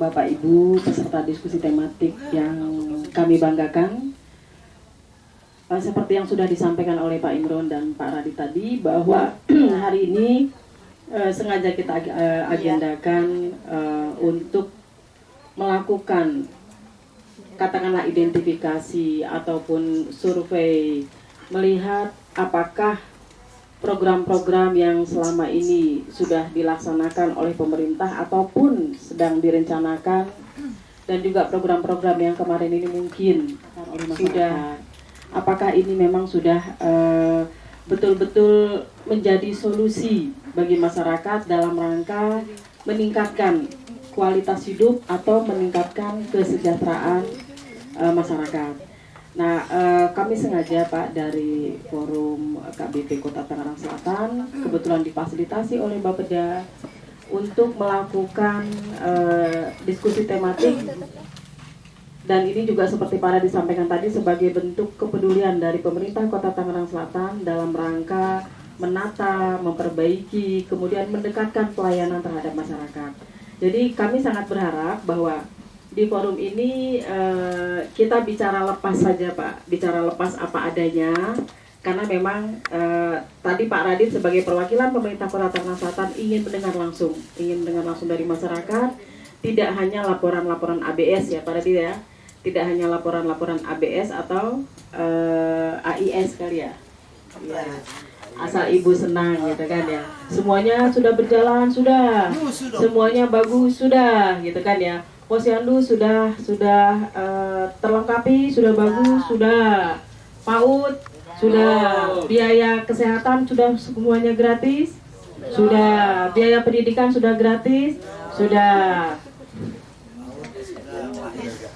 Bapak Ibu peserta diskusi tematik yang kami banggakan. Seperti yang sudah disampaikan oleh Pak Imron dan Pak Radit tadi, bahwa hari ini sengaja kita agendakan untuk melakukan katakanlah identifikasi ataupun survei, melihat apakah program-program yang selama ini sudah dilaksanakan oleh pemerintah ataupun sedang direncanakan, dan juga program-program yang kemarin ini mungkin oleh masyarakat, apakah ini memang sudah betul-betul menjadi solusi bagi masyarakat dalam rangka meningkatkan kualitas hidup atau meningkatkan kesejahteraan masyarakat. Nah, kami sengaja Pak dari Forum KBP Kota Tangerang Selatan kebetulan difasilitasi oleh Bapeda untuk melakukan diskusi tematik, dan ini juga seperti para disampaikan tadi sebagai bentuk kepedulian dari pemerintah Kota Tangerang Selatan dalam rangka menata, memperbaiki, kemudian mendekatkan pelayanan terhadap masyarakat. Jadi kami sangat berharap bahwa di forum ini kita bicara lepas saja Pak, bicara lepas apa adanya, karena memang tadi Pak Radit sebagai perwakilan pemerintah Kota Tangerang Selatan ingin mendengar langsung dari masyarakat, tidak hanya laporan-laporan ABS ya Pak Radit ya, tidak hanya laporan-laporan ABS atau AIS kali ya. Ya. Asal ibu senang gitu kan ya, semuanya sudah berjalan, sudah semuanya bagus, sudah gitu kan ya. Posyandu sudah terlengkapi, sudah bagus, sudah PAUD, sudah biaya kesehatan sudah semuanya gratis, sudah biaya pendidikan sudah gratis, sudah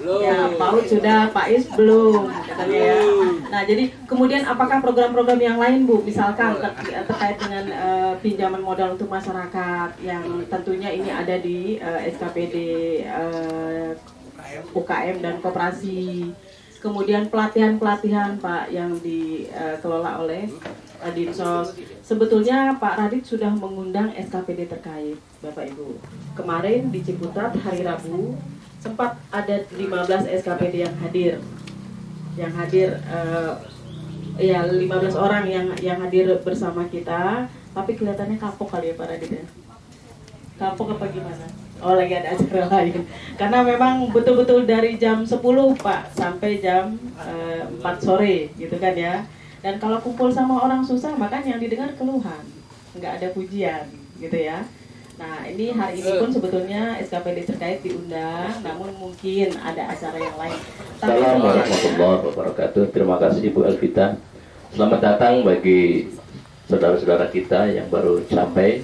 ya PAUD sudah, PAIS belum katanya ya. Nah jadi kemudian apakah program-program yang lain Bu, misalkan terkait dengan pinjaman modal untuk masyarakat yang tentunya ini ada di SKPD UKM dan koperasi, kemudian pelatihan-pelatihan Pak yang dikelola oleh Dinsos. Sebetulnya Pak Radit sudah mengundang SKPD terkait Bapak Ibu. Kemarin di Ciputat hari Rabu sempat ada 15 SKPD yang hadir. Ya 15 orang yang hadir bersama kita, tapi kelihatannya kapok kali ya Pak Radit ya. Kapok apa gimana? Oh lagi ada acara lain. Karena memang betul-betul dari jam 10 Pak sampai jam 4 sore gitu kan ya. Dan kalau kumpul sama orang susah, makanya yang didengar keluhan, nggak ada pujian gitu ya. Nah ini hari ini pun sebetulnya SKPD terkait diundang, namun mungkin ada acara yang lain. Assalamualaikum warahmatullahi wabarakatuh. Terima kasih Ibu Elvita. Selamat datang bagi saudara-saudara kita yang baru sampai.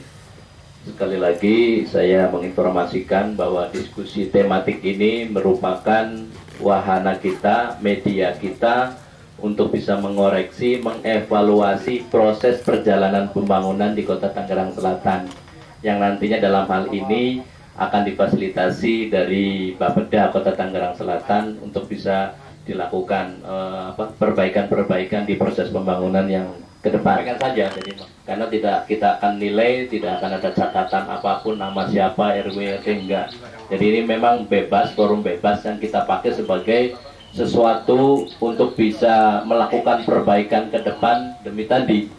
Sekali lagi saya menginformasikan bahwa diskusi tematik ini merupakan wahana kita, media kita untuk bisa mengoreksi, mengevaluasi proses perjalanan pembangunan di Kota Tangerang Selatan, yang nantinya dalam hal ini akan difasilitasi dari Bapeda Kota Tangerang Selatan untuk bisa dilakukan perbaikan-perbaikan di proses pembangunan yang ke depan. Saja, jadi, karena tidak kita akan nilai, tidak akan ada catatan apapun nama siapa RW enggak. Jadi ini memang bebas, forum bebas yang kita pakai sebagai sesuatu untuk bisa melakukan perbaikan ke depan demi tadi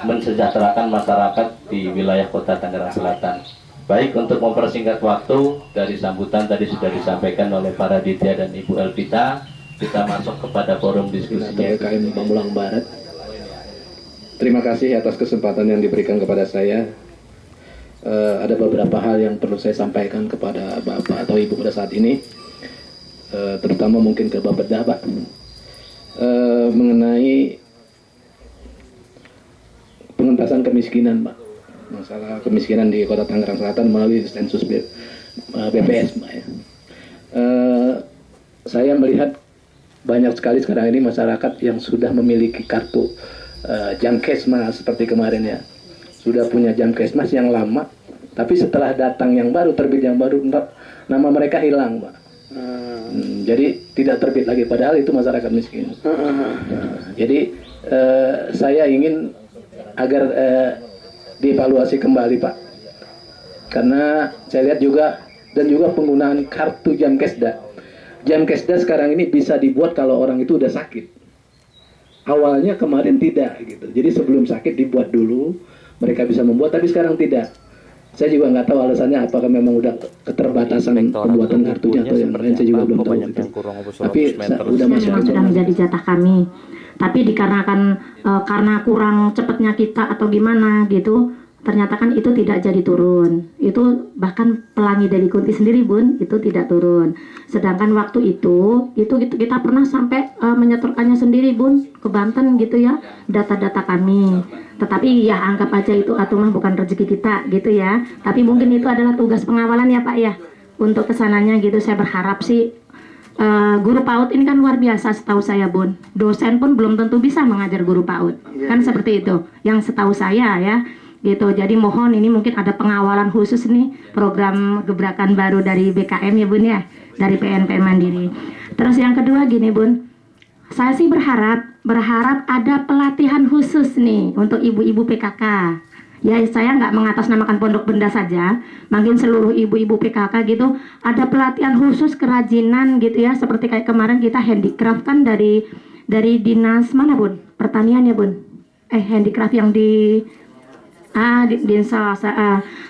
mensejahterakan masyarakat di wilayah Kota Tangerang Selatan. Baik, untuk mempersingkat waktu, dari sambutan tadi sudah disampaikan oleh para Ditya dan Ibu Elvita, kita masuk kepada forum diskusi KM Pamulang Barat. Terima kasih atas kesempatan yang diberikan kepada saya. Ada beberapa hal yang perlu saya sampaikan kepada Bapak atau Ibu pada saat ini, terutama mungkin ke Bapeda Pak, mengenai pengentasan kemiskinan Pak, masalah kemiskinan di Kota Tangerang Selatan melalui sensus BPS Pak ya. Saya melihat banyak sekali sekarang ini masyarakat yang sudah memiliki kartu Jamkesmas seperti kemarin ya, sudah punya Jamkesmas yang lama, tapi setelah datang yang baru, terbit yang baru, nama mereka hilang Pak. Jadi tidak terbit lagi, padahal itu masyarakat miskin. Jadi saya ingin agar dievaluasi kembali Pak, karena saya lihat juga dan juga penggunaan kartu Jamkesda. Jamkesda sekarang ini bisa dibuat kalau orang itu udah sakit. Awalnya kemarin tidak gitu. Jadi sebelum sakit dibuat dulu, mereka bisa membuat, tapi sekarang tidak. Saya juga nggak tahu alasannya, apakah memang udah keterbatasan pembuatan kartunya atau yang lain, saya juga belum tahu gitu. Tapi udah masuk memang sudah menjadi jatah kami. Tapi dikarenakan karena kurang cepatnya kita atau gimana gitu, ternyata kan itu tidak jadi turun. Itu bahkan Pelangi Deli Kunti sendiri Bun, itu tidak turun. Sedangkan waktu itu kita pernah sampai menyetorkannya sendiri Bun ke Banten gitu ya, data-data kami. Tetapi ya anggap aja itu mah bukan rezeki kita gitu ya. Tapi mungkin itu adalah tugas pengawalan ya Pak ya, untuk kesananya gitu. Saya berharap sih guru PAUD ini kan luar biasa setahu saya Bun. Dosen pun belum tentu bisa mengajar guru PAUD. Kan seperti itu yang setahu saya ya gitu. Jadi mohon ini mungkin ada pengawalan khusus nih, program gebrakan baru dari BKM ya Bun ya, dari PNPM Mandiri. Terus yang kedua gini Bun, saya sih berharap ada pelatihan khusus nih untuk ibu-ibu PKK. Ya saya nggak mengatasnamakan Pondok Benda saja, makin seluruh ibu-ibu PKK gitu, ada pelatihan khusus kerajinan gitu ya, seperti kayak kemarin kita handicraft kan dari dinas mana Bun? Pertanian ya Bun? Handicraft yang di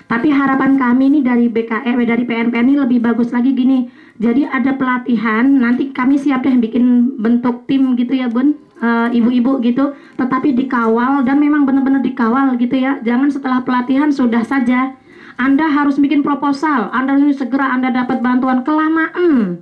tapi harapan kami nih dari BKM, dari PNPN ini lebih bagus lagi gini. Jadi ada pelatihan, nanti kami siap deh bikin bentuk tim gitu ya Bun, ibu-ibu gitu, tetapi dikawal dan memang benar-benar dikawal gitu ya. Jangan setelah pelatihan sudah saja Anda harus bikin proposal, Anda harus segera Anda dapat bantuan, kelamaan.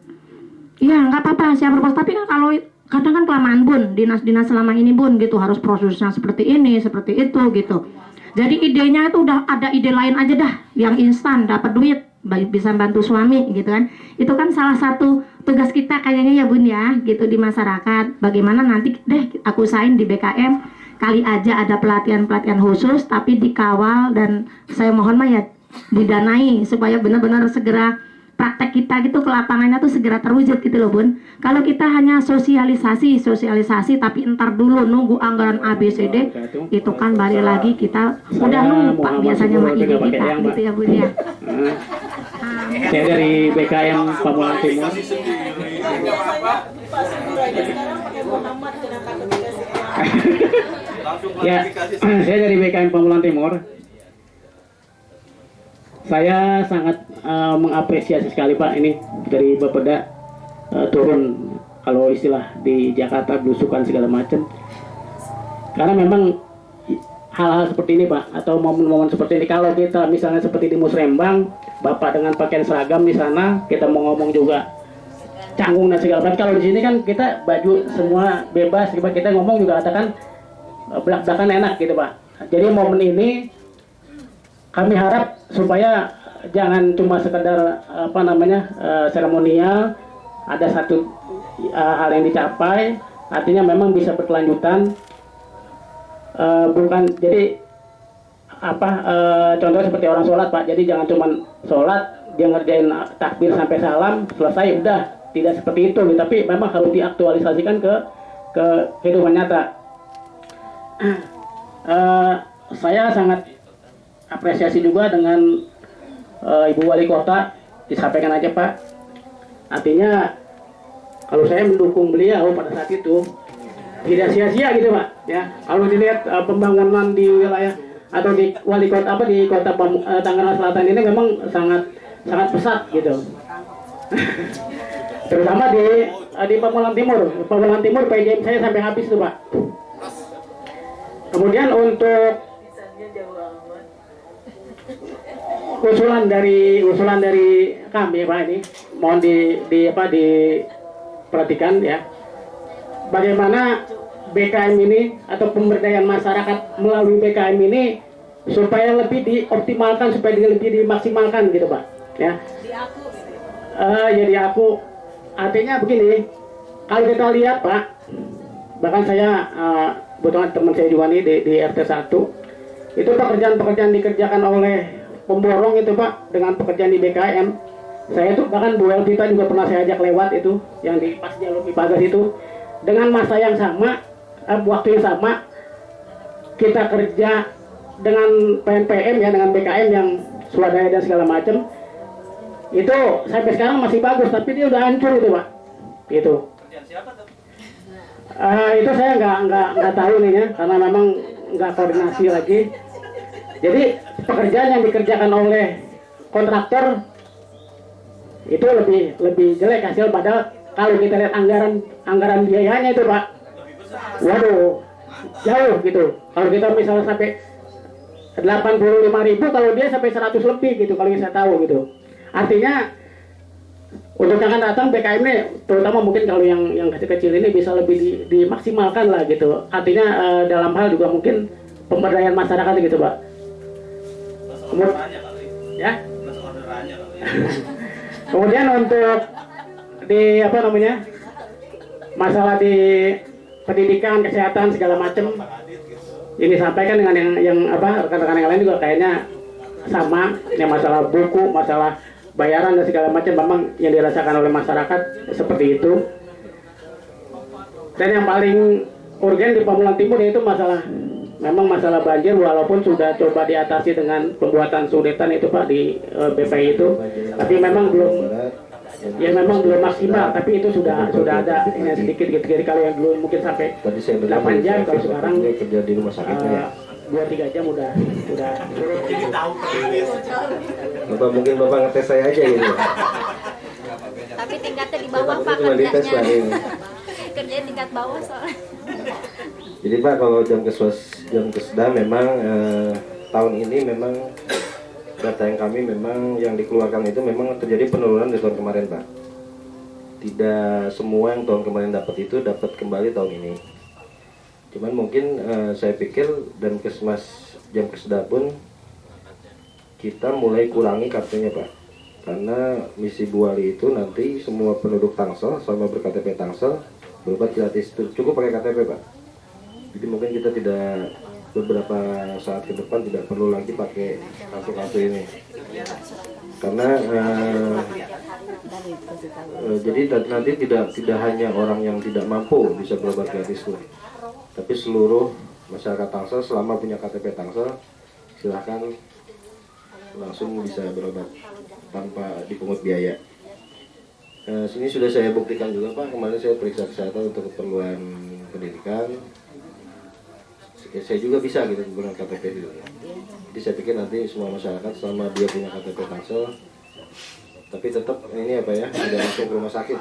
Ya nggak apa-apa siap proposal, tapi kan kalau kadang kan kelamaan Bun, dinas-dinas selama ini Bun gitu, harus prosesnya seperti ini, seperti itu gitu. Jadi idenya itu udah ada ide lain aja dah, yang instan dapat duit, bisa bantu suami gitu kan. Itu kan salah satu tugas kita kayaknya ya Bun ya, gitu di masyarakat. Bagaimana nanti deh aku usahain di BKM kali aja ada pelatihan-pelatihan khusus, tapi dikawal dan saya mohon mah ya didanai supaya benar-benar segera praktek kita gitu ke lapangannya tuh segera terwujud gitu loh Bun. Kalau kita hanya sosialisasi tapi entar dulu nunggu anggaran ABCD, itu kan balik lagi kita udah lupa biasanya sama ide kita gitu ya Bun ya. Saya dari BKM Pamulang Timur. Ya, saya dari BKM Pamulang Timur. Saya sangat mengapresiasi sekali Pak ini dari Bapeda turun, kalau istilah di Jakarta, belusukan segala macam. Karena memang hal-hal seperti ini Pak, atau momen-momen seperti ini, kalau kita misalnya seperti di Musrembang, Bapak dengan pakaian seragam di sana, kita mau ngomong juga canggung dan segala macam. Kalau di sini kan kita baju semua bebas, kita ngomong juga katakan belak-belakan enak gitu Pak. Jadi momen ini kami harap supaya jangan cuma sekedar seremonial, ada satu hal yang dicapai, artinya memang bisa berkelanjutan. Bukan jadi contoh seperti orang sholat Pak, jadi jangan cuma sholat dia ngerjain takbir sampai salam selesai udah, tidak seperti itu, tapi memang harus diaktualisasikan ke kehidupan nyata. Saya sangat apresiasi juga dengan Ibu Wali Kota, disampaikan aja Pak. Artinya kalau saya mendukung beliau pada saat itu tidak sia-sia gitu Pak. Ya, kalau dilihat pembangunan di wilayah atau di wali kota di kota Tangerang Selatan ini memang sangat pesat gitu. Terutama di Pamulang Timur PJM saya sampai habis tuh Pak. Kemudian untuk usulan dari kami Pak, ini mohon diperhatikan ya, bagaimana BKM ini atau pemberdayaan masyarakat melalui BKM ini supaya lebih dioptimalkan, supaya lebih dimaksimalkan gitu Pak ya. Jadi aku artinya begini, kalau kita lihat Pak, bahkan saya kebetulan teman saya juga nih di RT 1, itu pekerjaan-pekerjaan dikerjakan oleh pemborong itu Pak dengan pekerjaan di BKM. Saya itu bahkan Bu Elvita juga pernah saya ajak lewat itu yang di pas jalur Pipagas itu, dengan masa yang sama, waktu yang sama, kita kerja dengan PNPM ya, dengan BKM yang swadaya dan segala macam. itu sampai sekarang masih bagus, tapi dia udah hancur itu Pak. Itu. Itu saya nggak tahu nih ya, karena memang nggak koordinasi lagi. Jadi pekerjaan yang dikerjakan oleh kontraktor itu lebih jelek hasil, padahal kalau kita lihat anggaran biayanya itu Pak, waduh jauh gitu. Kalau kita misalnya sampai 85.000, kalau dia sampai 100 lebih gitu kalau saya tahu gitu. Artinya untuk yang akan datang BKM ini, terutama mungkin kalau yang kecil-kecil ini bisa lebih dimaksimalkan lah gitu. Artinya dalam hal juga mungkin pemberdayaan masyarakat gitu Pak. Kemudian, ya. Kemudian untuk di apa namanya, masalah di pendidikan, kesehatan segala macam ini sampaikan dengan yang apa rekan-rekan yang lain juga kayaknya sama. Ini masalah buku, masalah bayaran dan segala macam memang yang dirasakan oleh masyarakat seperti itu. Dan yang paling urgen di Pamulang Timur yaitu memang masalah banjir, walaupun sudah coba diatasi dengan pembuatan sudetan itu Pak di BPI itu, tapi memang belum maksimal, tapi itu sudah ada ini sedikit gitu. Jadi kalau yang dulu mungkin sampai 8 jam, kalau sekarang kerja di rumah sakitnya. 2-3 jam udah Jadi tahu persis. Bapak mungkin Bapak ngetes saya aja gitu. Tapi tingkatnya di bawah Pak Cuma dites Pak kerjanya. ini. Kerjanya tingkat bawah soalnya. Jadi Pak, kalau jam keseda memang tahun ini memang data yang kami memang yang dikeluarkan itu memang terjadi penurunan di tahun kemarin Pak. Tidak semua yang tahun kemarin dapat itu dapat kembali tahun ini. Cuman mungkin saya pikir dan jam keseda pun kita mulai kurangi kartunya Pak. Karena misi Bu Wali itu nanti semua penduduk Tangsel sama berKTP Tangsel berobat gratis, cukup pakai KTP Pak. Jadi mungkin kita tidak beberapa saat ke depan tidak perlu lagi pakai kartu-kartu ini, karena jadi nanti tidak hanya orang yang tidak mampu bisa berobat gratis tuh, tapi seluruh masyarakat Tangsel selama punya KTP Tangsel silahkan langsung bisa berobat tanpa dipungut biaya. Sini sudah saya buktikan juga Pak, kemarin saya periksa kesehatan untuk keperluan pendidikan. Saya juga bisa gitu menggunakan KTP gitu. Jadi saya pikir nanti semua masyarakat selama dia punya KTP Tangsel, tapi tetap ini apa ya, tidak langsung ke rumah sakit.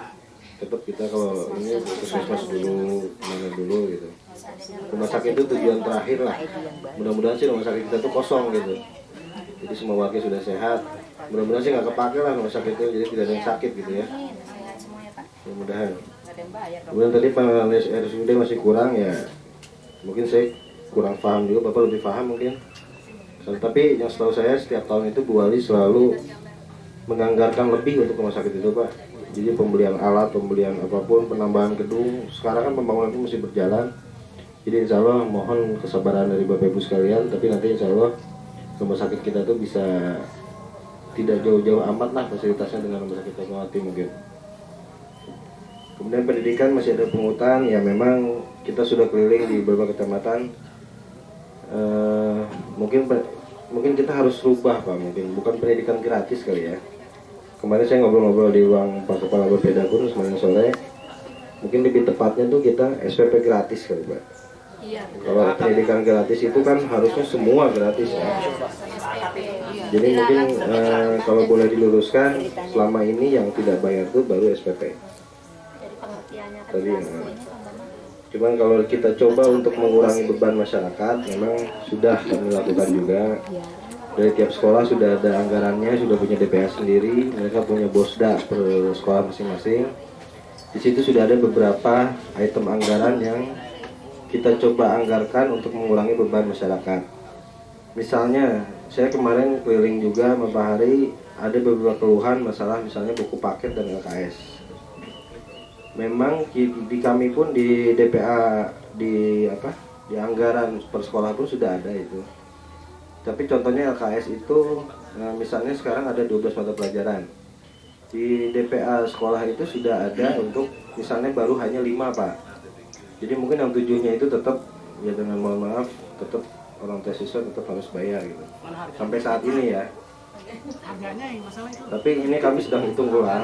Tetap kita kalau ini puskesmas dulu, mana dulu gitu. Rumah sakit itu tujuan terakhir lah. Mudah-mudahan sih rumah sakit kita tuh kosong gitu. Jadi semua warga sudah sehat. Mudah-mudahan sih nggak kepake lah rumah sakit itu, jadi tidak ada yang sakit gitu ya. Mudah-mudahan. Kemudian tadi panel RSUD masih kurang ya. Mungkin saya kurang paham juga, Bapak lebih paham mungkin. Tapi yang setahu saya setiap tahun itu Bu Wali selalu menganggarkan lebih untuk rumah sakit itu Pak. Jadi pembelian alat, pembelian apapun, penambahan gedung. Sekarang kan pembangunan itu masih berjalan. Jadi insya Allah mohon kesabaran dari Bapak Ibu sekalian. Tapi nanti insya Allah rumah sakit kita tuh bisa tidak jauh-jauh amat lah fasilitasnya dengan rumah sakit Fatmawati mungkin. Kemudian pendidikan masih ada pungutan, ya memang kita sudah keliling di beberapa kecamatan. Mungkin kita harus rubah Pak, mungkin bukan pendidikan gratis kali ya. Kemarin saya ngobrol-ngobrol di ruang Pak Kepala Bapeda Gun kemarin sore, mungkin lebih tepatnya tuh kita SPP gratis kali Pak. Iya. Kalau pendidikan gratis itu kan harusnya semua gratis ya. Jadi mungkin kalau boleh diluruskan, selama ini yang tidak bayar tuh baru SPP. Jadi pengertiannya Tadi cuman kalau kita coba untuk mengurangi beban masyarakat, memang sudah kami lakukan juga. Dari tiap sekolah sudah ada anggarannya, sudah punya DPH sendiri, mereka punya bosda per sekolah masing-masing. Di situ sudah ada beberapa item anggaran yang kita coba anggarkan untuk mengurangi beban masyarakat. Misalnya, saya kemarin keliling juga sama Pak Hari, ada beberapa keluhan masalah misalnya buku paket dan LKS. Memang di kami pun di DPA di anggaran per sekolah pun sudah ada itu. Tapi contohnya LKS itu misalnya sekarang ada 12 mata pelajaran. Di DPA sekolah itu sudah ada untuk misalnya baru hanya 5 Pak. Jadi mungkin yang 7-nya itu tetap ya dengan mohon maaf tetap orang tua siswa tetap harus bayar gitu. Sampai saat ini ya. Tapi ini kami sedang hitung ulang.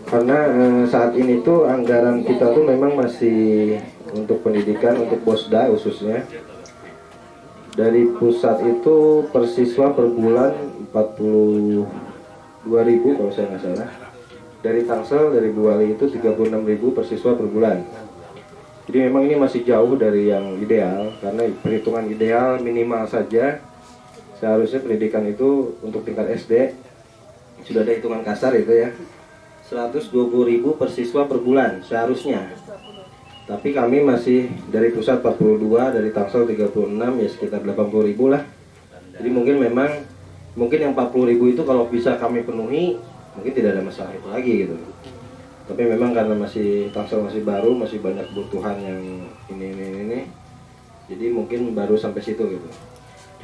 Karena saat ini tuh anggaran kita tuh memang masih untuk pendidikan, untuk Bosda khususnya. Dari pusat itu per siswa per bulan 42.000 kalau saya nggak salah. Dari Tangsel, dari Bu Wali itu 36.000 per siswa per bulan. Jadi memang ini masih jauh dari yang ideal, karena perhitungan ideal minimal saja seharusnya pendidikan itu untuk tingkat SD sudah ada hitungan kasar itu ya 120.000 per siswa per bulan seharusnya. Tapi kami masih dari pusat 42, dari Tangsel 36, ya sekitar 80.000 lah. Jadi mungkin yang 40.000 itu kalau bisa kami penuhi, mungkin tidak ada masalah itu lagi gitu. Tapi memang karena Tangsel masih baru, masih banyak kebutuhan yang ini. Jadi mungkin baru sampai situ gitu.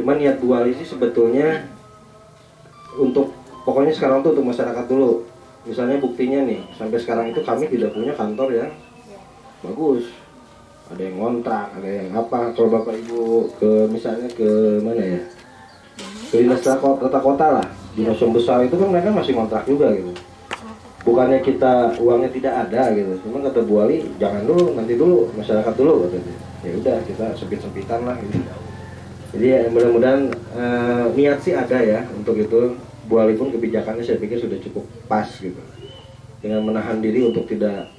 Cuman niat Bu Wali sih sebetulnya pokoknya sekarang tuh untuk masyarakat dulu. Misalnya buktinya nih, sampai sekarang itu kami tidak punya kantor yang bagus, ada yang ngontrak, ada yang apa. Kalau Bapak Ibu misalnya ke mana ya, ke dinas tata kota lah, dinas yang besar itu kan mereka masih ngontrak juga gitu. Bukannya kita uangnya tidak ada gitu, cuma kata Bu Wali jangan dulu, nanti dulu masyarakat dulu katanya. Ya udah kita sempit-sempitan lah gitu. Jadi ya, mudah-mudahan niat sih ada ya untuk itu. Bu Wali pun kebijakannya saya pikir sudah cukup pas gitu, dengan menahan diri untuk tidak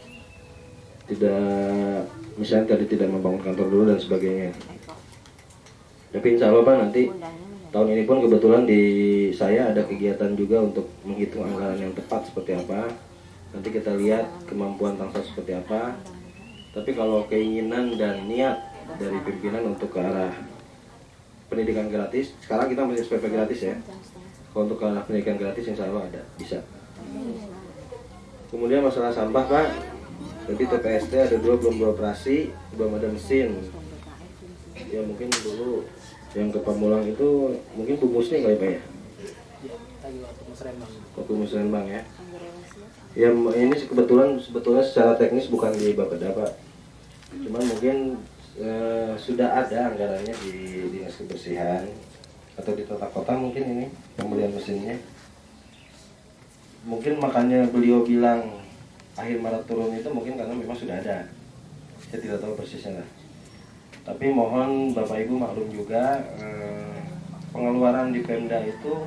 misalnya tadi tidak membangun kantor dulu dan sebagainya. Tapi insya Allah Pak, nanti tahun ini pun kebetulan di saya ada kegiatan juga untuk menghitung anggaran yang tepat seperti apa. Nanti kita lihat kemampuan Tangsel seperti apa. Tapi kalau keinginan dan niat dari pimpinan untuk ke arah pendidikan gratis, sekarang kita masih SPP gratis ya. Kalau untuk ke arah pendidikan gratis insya Allah ada, bisa. Kemudian masalah sampah Pak, jadi TPST ada 2 belum beroperasi, belum ada mesin. Ya mungkin dulu yang ke Pamulang itu mungkin Bu Musni kali Pak ya? Bu Musrembang ya. Ya ini sebetulnya secara teknis bukan di Bapeda Pak. Cuman mungkin sudah ada anggarannya di Dinas Kebersihan atau di Tata Kota mungkin ini pembelian mesinnya. Mungkin makanya beliau bilang akhir Maret turun itu mungkin karena memang sudah ada. Saya tidak tahu persisnya lah. Tapi mohon Bapak Ibu maklum juga pengeluaran di Pemda itu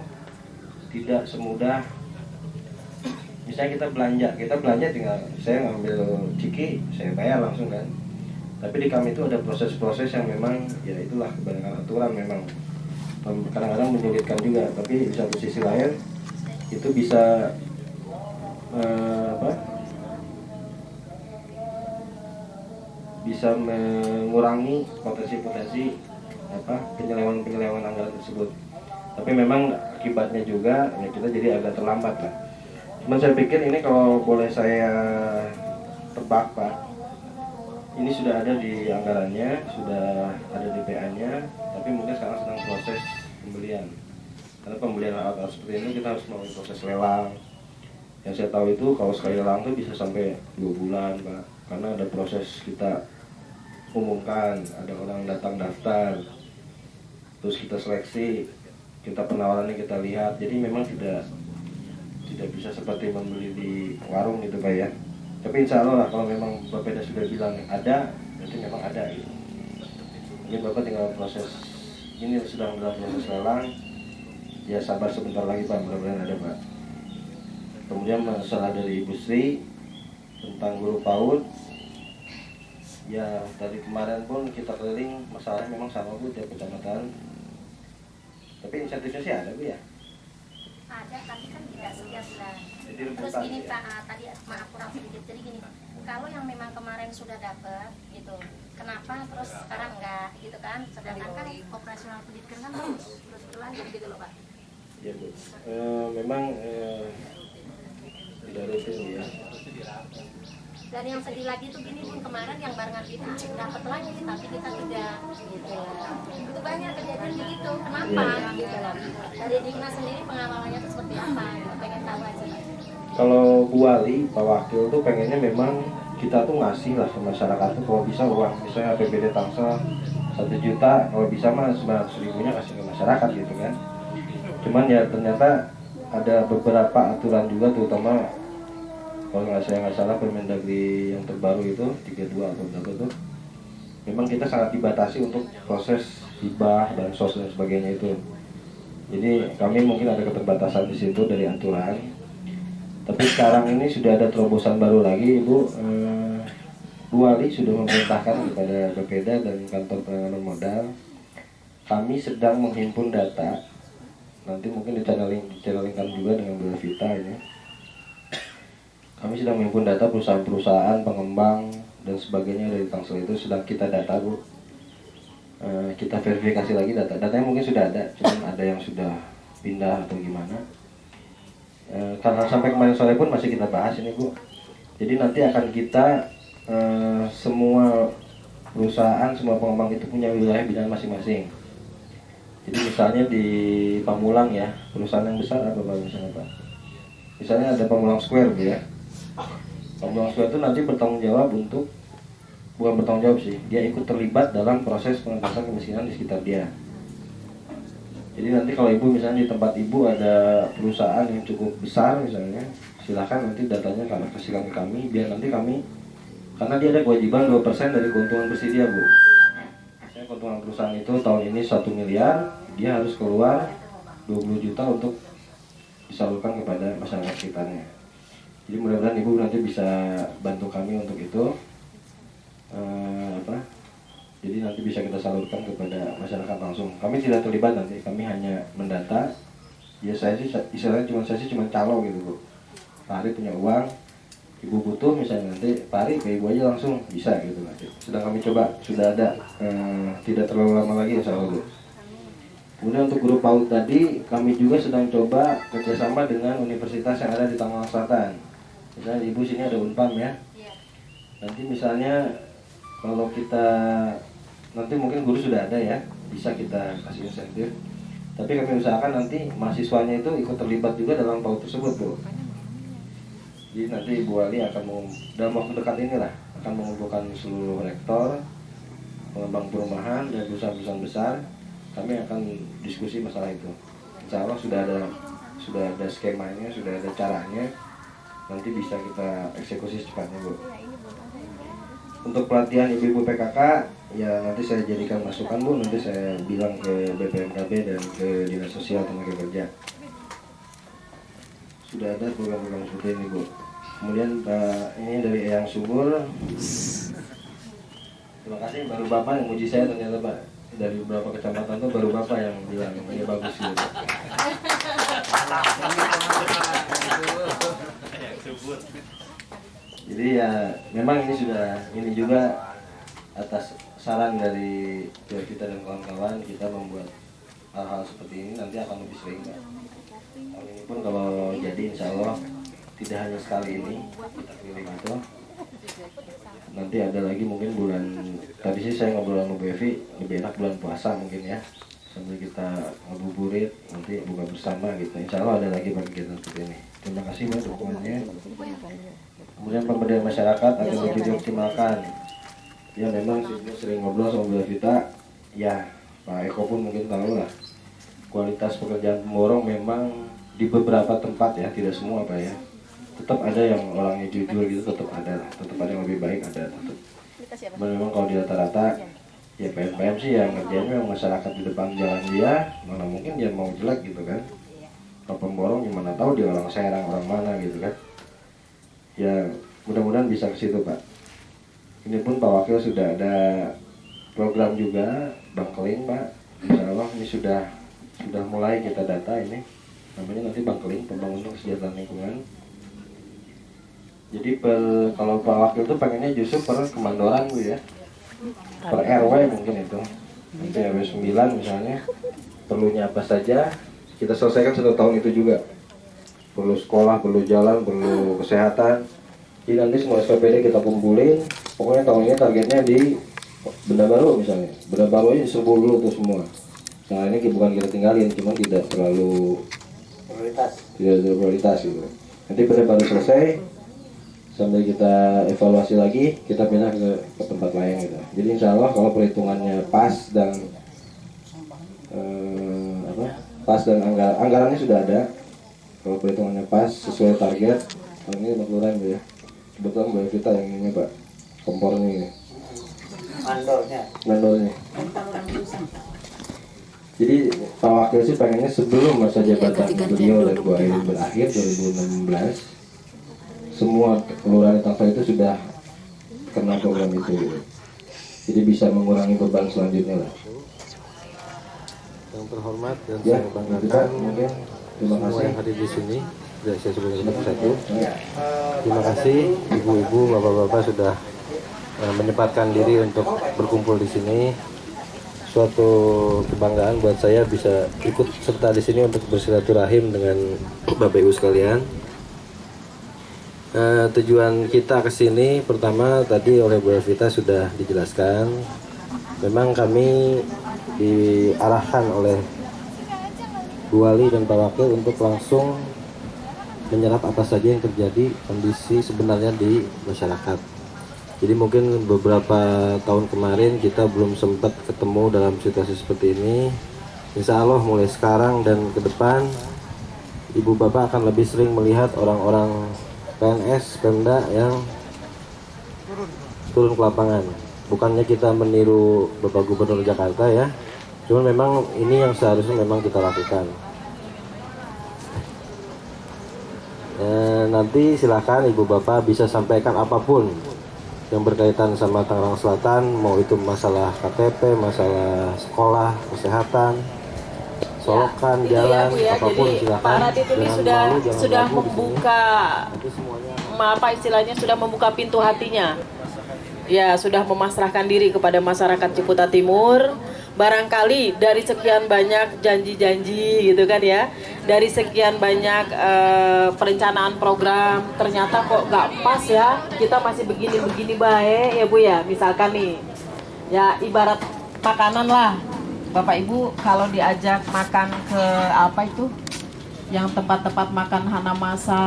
tidak semudah misalnya kita belanja tinggal saya ngambil ciki, saya bayar langsung kan. Tapi di kami itu ada proses-proses yang memang ya itulah kebanyakan aturan memang kadang-kadang menyulitkan juga. Tapi di satu sisi lain itu bisa bisa mengurangi potensi-potensi penyelewengan anggaran tersebut. Tapi memang akibatnya juga ya kita jadi agak terlambat lah. Cuman saya pikir ini kalau boleh saya tebak Pak, ini sudah ada di anggarannya, sudah ada di PA-nya, tapi mungkin sekarang sedang proses pembelian. Karena pembelian alat-alat seperti ini kita harus melalui proses lelang. Yang saya tahu itu kalau sekali lelang itu bisa sampai 2 bulan Pak, karena ada proses kita umumkan, ada orang datang daftar, terus kita seleksi, kita penawarannya kita lihat. Jadi memang tidak bisa seperti membeli di warung gitu Pak ya. Tapi insya Allah lah kalau memang Bapeda sudah bilang ada, berarti memang ada gitu. Mungkin Bapak tinggal proses, ini sedang dalam proses lelang, ya sabar sebentar lagi Pak, mudah-mudahan ada Pak. Kemudian masalah dari Ibu Sri tentang guru PAUD, ya dari kemarin pun kita keliling, masalahnya memang sama Bu tiap kecamatan. Tapi insentifnya sih ada Bu ya? Ada, tapi kan tidak setiap bulan. Terus gini Pak, tadi maaf kurang sedikit. Jadi gini, kalau yang memang kemarin sudah dapat gitu, kenapa terus sekarang enggak gitu kan? Sedangkan kan operasional pendidikan kan terus berlanjut gitu loh Pak. Ya Bu, memang tidak rutin ya. Dan yang sedih lagi tuh gini pun kemarin yang barengan itu dapat lagi tapi kita tidak gitu. Itu banyak kejadian begitu. Kenapa gitu loh. Dari Dignas sendiri pengawalannya itu seperti apa? Pengen tahu aja. Kalau Bu Wali, Pak Wakil tuh pengennya memang kita tuh ngasih lah ke masyarakat tuh kalau bisa uang, misalnya APBD Tangsel 1 juta, kalau bisa mah 900.000-nya kasih ke masyarakat gitu kan. Cuman ya ternyata ada beberapa aturan juga, terutama kalau nggak salah Permendagri yang terbaru itu 32 atau berapa itu, memang kita sangat dibatasi untuk proses hibah dan sos dan sebagainya itu. Jadi kami mungkin ada keterbatasan di situ dari aturan. Tapi sekarang ini sudah ada terobosan baru lagi, Ibu. Bu Wali sudah memerintahkan kepada BPD dan kantor penanganan modal. Kami sedang menghimpun data. Nanti mungkin dichannelingkan juga dengan Bu Vita ini. Kami sedang menghimpun data perusahaan-perusahaan, pengembang dan sebagainya dari Tangsel itu sedang kita data, Bu. Kita verifikasi lagi datanya mungkin sudah ada, cuma ada yang sudah pindah atau gimana. Karena sampai kemarin sore pun masih kita bahas ini, Bu. Jadi nanti akan kita semua perusahaan, semua pengembang itu punya wilayah binaan masing-masing. Jadi misalnya di Pamulang ya, perusahaan yang besar apa Pak misalnya Pak? Misalnya ada Pamulang Square, Bu ya. Pamulang Square itu nanti bertanggung jawab untuk, bukan bertanggung jawab sih, dia ikut terlibat dalam proses pengentasan kemiskinan di sekitar dia. Jadi nanti kalau Ibu misalnya di tempat Ibu ada perusahaan yang cukup besar misalnya, silahkan nanti datanya kalian kasihkan ke kami, biar nanti kami, karena dia ada kewajiban 2% dari keuntungan bersih dia, Bu. Misalnya keuntungan perusahaan itu tahun ini 1 miliar, dia harus keluar 20 juta untuk disalurkan kepada masyarakat sekitarnya. Jadi mudah-mudahan Ibu nanti bisa bantu kami untuk itu. Jadi nanti bisa kita salurkan kepada masyarakat langsung. Kami tidak terlibat nanti, kami hanya mendata. Ya saya sih, istilahnya saya cuma calo gitu, Bu. Pak Ari punya uang, Ibu butuh misalnya, nanti Pak Ari ke Ibu aja langsung, bisa gitu nanti. Sedang kami coba, sudah ada, tidak terlalu lama lagi insya Allah, Bu. Kemudian untuk guru PAUD tadi, kami juga sedang coba kerjasama dengan universitas yang ada di Tangerang Selatan. Misalnya Ibu sini ada Unpam ya. Nanti misalnya kalau kita nanti mungkin guru sudah ada ya, bisa kita kasih insentif. Tapi kami usahakan nanti mahasiswanya itu ikut terlibat juga dalam PAUD tersebut, Bu. Jadi nanti Ibu Wali akan dalam waktu dekat inilah akan mengumpulkan seluruh rektor, pengembang perumahan dan perusahaan-perusahaan besar. Kami akan diskusi masalah itu. Insya Allah sudah ada skemanya, sudah ada caranya. Nanti bisa kita eksekusi secepatnya, Bu. Untuk pelatihan ibu-ibu PKK, ya nanti saya jadikan masukan, Bu. Nanti saya bilang ke BPMKB dan ke Dinas Sosial Tenaga Kerja. Sudah ada program-program seperti ini, Bu. Kemudian ini dari Eyang Subur. Terima kasih, baru Bapak yang muji saya ternyata, Pak. Dari beberapa kecamatan itu baru Bapak yang bilang ini bagus gitu. Jadi ya memang ini juga atas saran dari kita dan kawan-kawan, kita membuat hal-hal seperti ini nanti akan lebih sering, Pak. Tahun ini pun kalau jadi insya Allah tidak hanya sekali ini kita keliling itu. Nanti ada lagi mungkin bulan, tadi sih saya ngobrol sama Bu Evi, lebih enak bulan puasa mungkin ya, sambil kita ngabuburit, nanti buka bersama gitu. Insya Allah ada lagi kegiatan seperti ini. Terima kasih, Mbak, dukungannya. Kemudian pemberdayaan masyarakat akan lebih dioptimalkan. Ya memang sering ngobrol sama Bu Vita, ya Pak Eko pun mungkin tahu lah. Kualitas pekerjaan pemborong memang di beberapa tempat ya, tidak semua Pak ya. Tetap ada yang orangnya jujur gitu, tetap ada yang lebih baik ada tetap. Memang kalau di rata-rata ya PM sih yang ngerjainnya masyarakat di depan jalan dia, mana mungkin dia mau jelek gitu kan. Kalau pemborong gimana tahu dia orang Serang, orang mana gitu kan. Ya mudah-mudahan bisa ke situ, Pak. Ini pun Pak Wakil sudah ada program juga Bangkeling, Pak. Insya Allah ini sudah mulai kita data ini. Namanya nanti Bangkeling, Pembangunan Kesejahteraan Lingkungan. Jadi kalau Pak Wakil itu pengennya justru per kemandoran, Bu ya. Per RW mungkin itu. Nanti RW 9 misalnya perlunya apa saja kita selesaikan 1 tahun itu juga. Perlu sekolah, perlu jalan, perlu kesehatan. Jadi nanti semua SPPD kita kumpulin. Pokoknya tahun ini targetnya di Benda Baru misalnya. Benda Baru aja diserbu dulu tuh semua. Nah ini bukan kita tinggalin, cuma tidak terlalu prioritas gitu. Nanti Benda Baru selesai, sambil kita evaluasi lagi, kita pindah ke tempat lain gitu. Jadi insya Allah kalau perhitungannya pas dan pas dan anggarannya sudah ada. Kalau perhitungannya pas sesuai target, ini 50 ribu ya. Kebetulan Bu Evita yang ini Pak, kompornya ini. Mandornya. Jadi Pak Wakil sih pengennya sebelum masa jabatan beliau dan Bu Airi berakhir 2016, semua kelurahan di Tangsel itu sudah kena program itu gitu. Jadi bisa mengurangi beban selanjutnya lah. Yang terhormat dan Ya, saya banggakan mungkin terima semua kasih. yang hadir di sini. Sudah saya sebutkan satu-satu. Terima kasih ibu-ibu, bapak-bapak sudah menyempatkan diri untuk berkumpul di sini. Suatu kebanggaan buat saya bisa ikut serta di sini untuk bersilaturahim dengan Bapak Ibu sekalian. Tujuan kita ke sini pertama tadi oleh Bu Evita sudah dijelaskan. Memang kami diarahkan oleh Bu Wali dan Pak Wakil untuk langsung menyerap apa saja yang terjadi kondisi sebenarnya di masyarakat. Jadi mungkin beberapa tahun kemarin kita belum sempat ketemu dalam situasi seperti ini. Insya Allah mulai sekarang dan ke depan Ibu Bapak akan lebih sering melihat orang-orang PNS, Pemda yang turun ke lapangan. Bukannya kita meniru Bapak Gubernur Jakarta ya, cuman memang ini yang seharusnya memang kita lakukan. Nanti silakan Ibu Bapak bisa sampaikan apapun yang berkaitan sama Tangerang Selatan, mau itu masalah KTP, masalah sekolah, kesehatan, solokan, jalan, ya, apapun jadi silakan. Pak Radit ini sudah membuka istilahnya sudah membuka pintu hatinya. Ya, sudah memasrahkan diri kepada masyarakat Ciputat Timur. Barangkali dari sekian banyak janji-janji gitu kan ya, dari sekian banyak perencanaan program, ternyata kok nggak pas ya, kita masih begini-begini baik ya Bu ya. Misalkan nih, ya ibarat makanan lah, Bapak Ibu kalau diajak makan ke apa itu, yang tempat-tempat makan Hanamasa,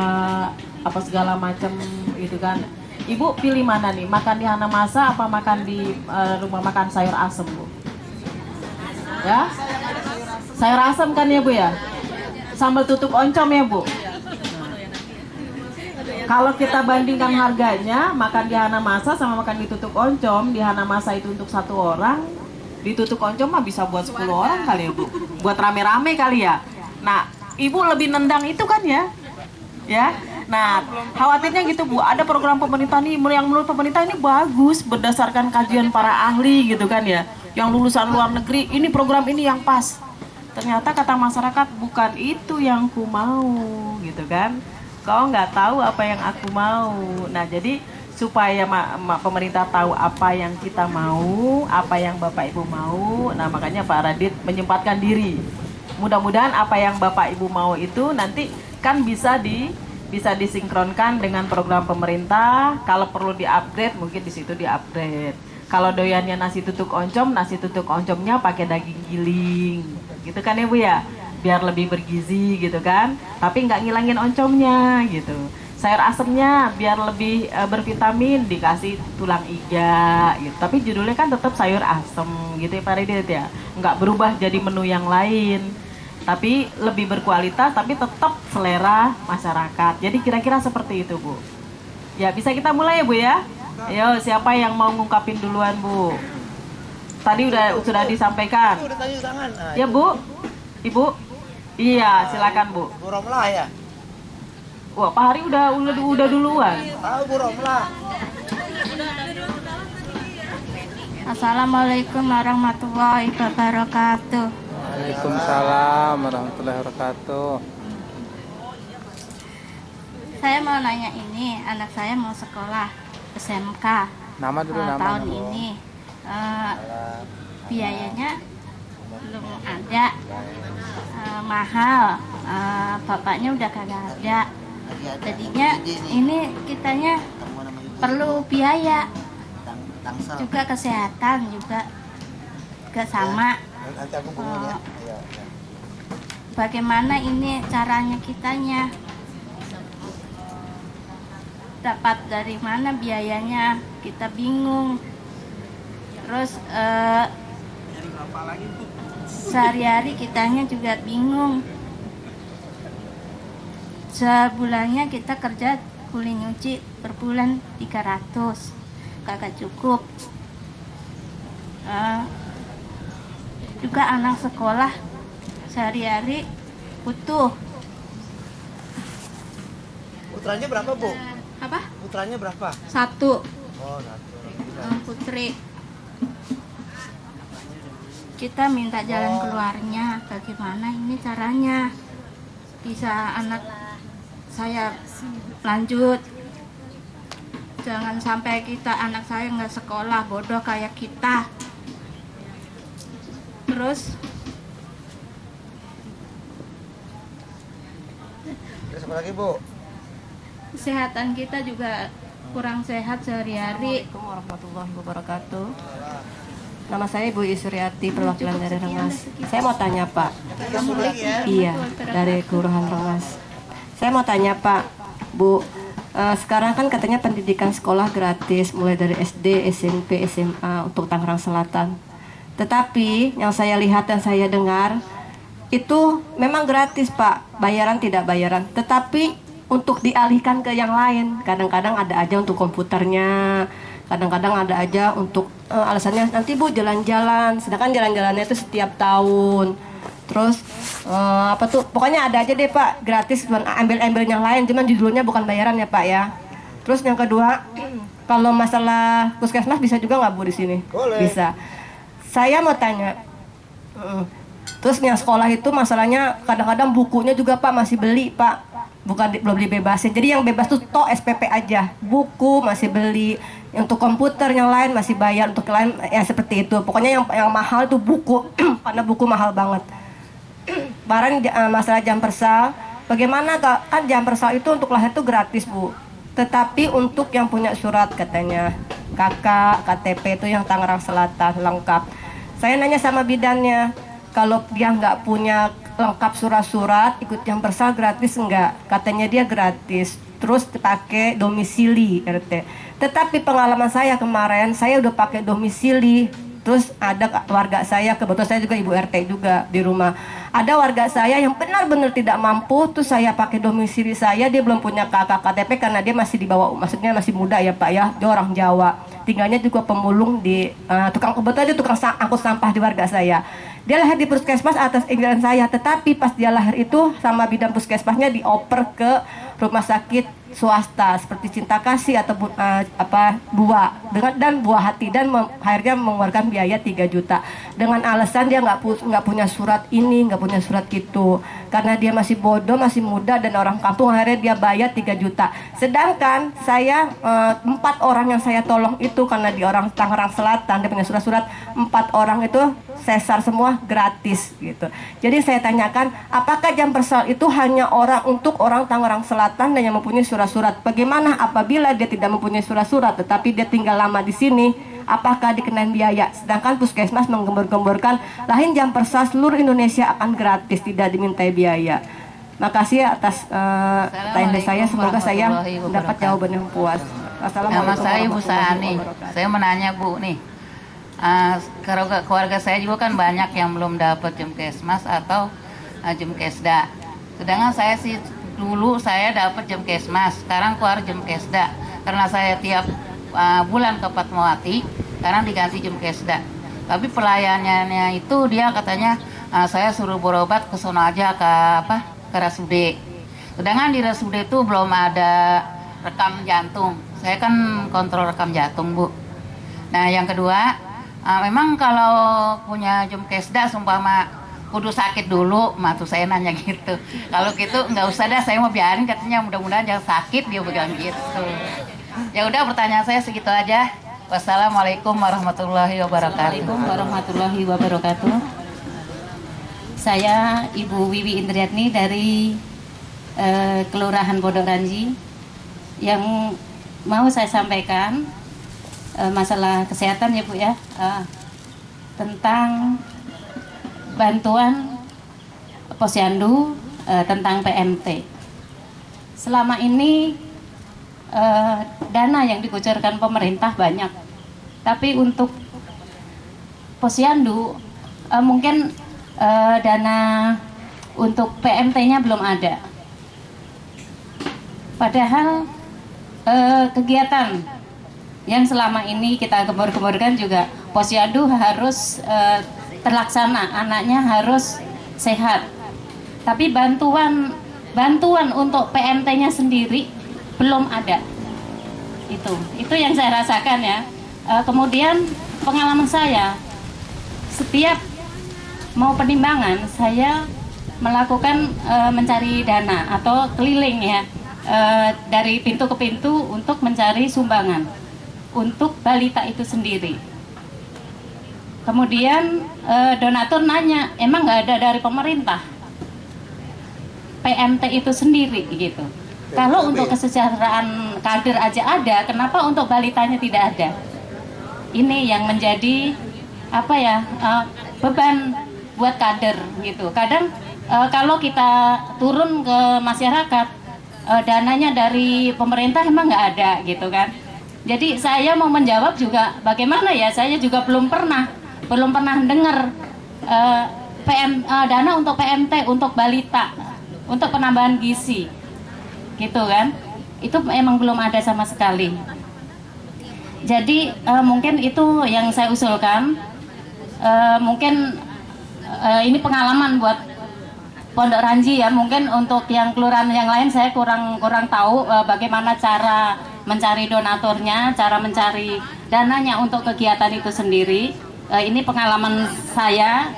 apa segala macam gitu kan. Ibu pilih mana nih, makan di Hanamasa apa makan di rumah makan sayur asem Bu? Ya, sayur asem kan ya Bu ya, sambal tutuk oncom ya Bu. Kalau kita bandingkan harganya, makan di Hanamasa sama makan di tutuk oncom, di Hanamasa itu untuk 1 orang, di tutuk oncom mah bisa buat 10 orang kali ya Bu, buat rame-rame kali ya. Nah, Ibu lebih nendang itu kan ya, ya. Nah, khawatirnya gitu Bu, ada program pemerintah nih yang menurut pemerintah ini bagus berdasarkan kajian para ahli gitu kan ya, yang lulusan luar negeri, ini program ini yang pas. Ternyata kata masyarakat bukan itu yang ku mau gitu kan. Kau nggak tahu apa yang aku mau. Nah, jadi supaya pemerintah tahu apa yang kita mau, apa yang Bapak Ibu mau. Nah, makanya Pak Radit menyempatkan diri. Mudah-mudahan apa yang Bapak Ibu mau itu nanti kan bisa disinkronkan dengan program pemerintah. Kalau perlu di-upgrade mungkin di situ di-upgrade. Kalau doyannya nasi tutuk oncomnya pakai daging giling, gitu kan ya Bu ya, biar lebih bergizi gitu kan. Tapi nggak ngilangin oncomnya gitu. Sayur asemnya biar lebih bervitamin dikasih tulang iga gitu. Tapi judulnya kan tetap sayur asem gitu ya Pak Radit ya. Nggak berubah jadi menu yang lain. Tapi lebih berkualitas, tapi tetap selera masyarakat. Jadi kira-kira seperti itu Bu. Ya bisa kita mulai ya Bu ya. Ayo siapa yang mau ngungkapin duluan Bu? Tadi sudah disampaikan. Ya Bu, Ibu. Iya silakan Bu. Bu Romlah ya. Wah Pak Hari udah duluan. Tahu Bu Romlah. Assalamualaikum warahmatullahi wabarakatuh. Waalaikumsalam warahmatullahi wabarakatuh. Saya mau nanya ini, anak saya mau sekolah SMK. Nama dulu nama. Tahun ini biayanya belum ada, mahal. Bapaknya udah kagak ada. Jadinya ini kitanya perlu biaya. Juga kesehatan juga sama. Bagaimana ini caranya kitanya? Dapat dari mana biayanya? Kita bingung. Terus sehari-hari kitanya juga bingung. Sebulannya kita kerja kuli nyuci per bulan 300, kagak cukup. Juga anak sekolah sehari-hari butuh. Putranya berapa, Bu? Apa? Putranya berapa? 1. Oh, 1. Putri. Kita minta jalan keluarnya, bagaimana ini caranya bisa anak saya lanjut. Jangan sampai anak saya nggak sekolah, bodoh kayak kita. Terus apa lagi, Bu? kesehatan kita juga kurang sehat sehari-hari. Assalamualaikum warahmatullahi wabarakatuh. Nama saya Ibu Isriati, perwakilan dari Rengas. Saya mau tanya Pak. Iya, dari Kelurahan Rengas. Saya mau tanya Pak, Bu, sekarang kan katanya pendidikan sekolah gratis mulai dari SD, SMP, SMA untuk Tangerang Selatan. Tetapi yang saya lihat dan saya dengar itu memang gratis Pak, bayaran tidak bayaran. Tetapi untuk dialihkan ke yang lain, kadang-kadang ada aja untuk komputernya, kadang-kadang ada aja untuk alasannya nanti Bu jalan-jalan, sedangkan jalan-jalannya itu setiap tahun. Terus apa tuh, pokoknya ada aja deh Pak, gratis, ambil-ambil yang lain, cuman judulnya bukan bayaran ya Pak ya. Terus yang kedua, kalau masalah puskesmas bisa juga nggak Bu di sini? Boleh. Bisa. Saya mau tanya, terus yang sekolah itu masalahnya kadang-kadang bukunya juga Pak masih beli Pak, belum dibebasin. Jadi yang bebas tuh SPP aja, buku masih beli, untuk komputer yang lain masih bayar, untuk lain ya seperti itu. Pokoknya yang mahal itu buku karena buku mahal banget. Barang masalah jam persal, bagaimana kan jam persal itu untuk lahir itu gratis Bu, tetapi untuk yang punya surat katanya kakak KTP itu yang Tangerang Selatan lengkap. Saya nanya sama bidannya, kalau dia nggak punya lengkap surat-surat ikut jam persal gratis enggak? Katanya dia gratis, terus pakai domisili RT. Tetapi pengalaman saya kemarin, saya udah pakai domisili, terus ada warga saya, kebetulan saya juga ibu RT juga di rumah. Ada warga saya yang benar-benar tidak mampu, terus saya pakai domisili saya, dia belum punya kakak KTP karena dia masih di bawah, maksudnya masih muda ya Pak ya, dia orang Jawa. Tinggalnya juga pemulung di kebetulan dia tukang angkut sampah di warga saya. Dia lahir di puskesmas atas inggaran saya, tetapi pas dia lahir itu sama bidan puskesmasnya dioper ke rumah sakit swasta seperti Cinta Kasih atau Buah dan Buah Hati, dan akhirnya mengeluarkan biaya 3 juta dengan alasan dia nggak punya surat ini, nggak punya surat gitu, karena dia masih bodoh, masih muda dan orang kampung. Akhirnya dia bayar 3 juta. Sedangkan saya 4 orang yang saya tolong itu karena di orang Tangerang Selatan, dia punya surat-surat, 4 orang itu sesar semua gratis gitu. Jadi saya tanyakan, apakah jam persal itu hanya untuk orang Tangerang Selatan dan yang mempunyai surat-surat? Bagaimana apabila dia tidak mempunyai surat-surat tetapi dia tinggal lama di sini? Apakah dikenain biaya? Sedangkan puskesmas menggembor-gemborkan lain jam persal seluruh Indonesia akan gratis, tidak dimintai biaya. Makasih atas tanya saya, semoga saya mendapat jawaban yang puas. Nama saya Ibu Sani. Saya menanya Bu nih, keluarga saya juga kan banyak yang belum dapat Jemkesmas atau Jemkesda. Sedangkan saya sih dulu saya dapat Jemkesmas, sekarang keluar Jemkesda. Karena saya tiap bulan ke Fatmawati, sekarang diganti Jemkesda. Tapi pelayanannya itu dia katanya saya suruh berobat ke sono aja ke RSUD. Sedangkan di RSUD itu belum ada rekam jantung. Saya kan kontrol rekam jantung Bu. Nah yang kedua, memang kalau punya Jemkesda sumpama kudu sakit dulu, tuh saya nanya gitu. Kalau gitu nggak usah dah, saya mau biarin, katanya mudah-mudahan jangan sakit, dia bilang gitu. Ya udah, pertanyaan saya segitu aja. Wassalamualaikum warahmatullahi wabarakatuh. Waalaikumsalam warahmatullahi wabarakatuh. Saya Ibu Wiwi Indriatni dari Kelurahan Pondok Ranji. Yang mau saya sampaikan masalah kesehatan ya Bu ya, tentang bantuan posyandu, tentang PMT. Selama ini dana yang dikucurkan pemerintah banyak, tapi untuk posyandu mungkin dana untuk PMT-nya belum ada. Padahal kegiatan yang selama ini kita gembor-gemborkan juga Posyandu harus terlaksana, anaknya harus sehat. Tapi bantuan untuk PMT-nya sendiri belum ada. Itu yang saya rasakan ya. Kemudian pengalaman saya, setiap mau penimbangan saya melakukan mencari dana atau keliling ya, dari pintu ke pintu untuk mencari sumbangan untuk balita itu sendiri. Kemudian donatur nanya, emang nggak ada dari pemerintah PMT itu sendiri gitu. Kalau untuk kesejahteraan kader aja ada, kenapa untuk balitanya tidak ada? Ini yang menjadi beban buat kader gitu. Kadang kalau kita turun ke masyarakat, dananya dari pemerintah emang nggak ada gitu kan. Jadi saya mau menjawab juga bagaimana ya, saya juga belum pernah dengar dana untuk PMT untuk balita, untuk penambahan gizi gitu kan. Itu emang belum ada sama sekali. Jadi mungkin itu yang saya usulkan. Mungkin ini pengalaman buat Pondok Ranji ya. Mungkin untuk yang kelurahan yang lain saya kurang tahu bagaimana cara mencari donaturnya, cara mencari dananya untuk kegiatan itu sendiri. Ini pengalaman saya,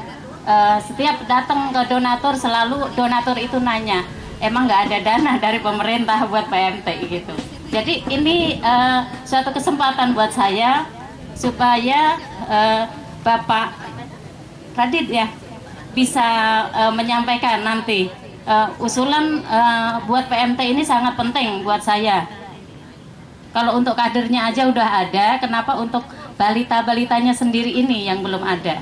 setiap datang ke donatur selalu donatur itu nanya, emang nggak ada dana dari pemerintah buat PMT gitu. Jadi ini suatu kesempatan buat saya supaya Bapak Radit ya bisa menyampaikan nanti usulan buat PMT ini sangat penting buat saya. Kalau untuk kadernya aja udah ada, kenapa untuk balita-balitanya sendiri ini yang belum ada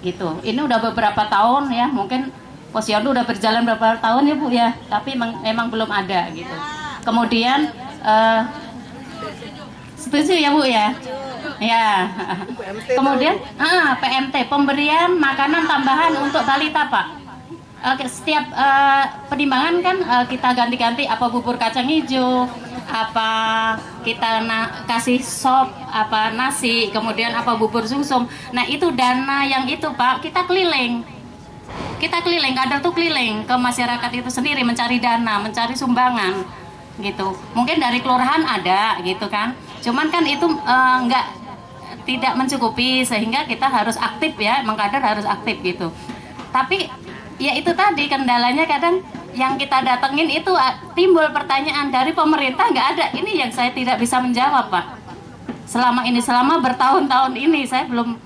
gitu. Ini udah beberapa tahun ya, mungkin Posyandu udah berjalan beberapa tahun ya Bu ya, tapi memang belum ada gitu. Kemudian setuju ya Bu ya? Ya. Kemudian PMT, pemberian makanan tambahan untuk balita Pak. Setiap penimbangan kan kita ganti-ganti, apa bubur kacang hijau, apa kita kasih sop, apa nasi, kemudian apa bubur sumsum. Nah itu dana yang itu Pak, kita keliling, kader tuh keliling ke masyarakat itu sendiri mencari dana, mencari sumbangan gitu. Mungkin dari kelurahan ada gitu kan, cuman kan itu tidak mencukupi, sehingga kita harus aktif ya, mengkader harus aktif gitu. Tapi ya itu tadi kendalanya, kadang yang kita datengin itu timbul pertanyaan dari pemerintah nggak ada. Ini yang saya tidak bisa menjawab Pak. Selama bertahun-tahun ini saya belum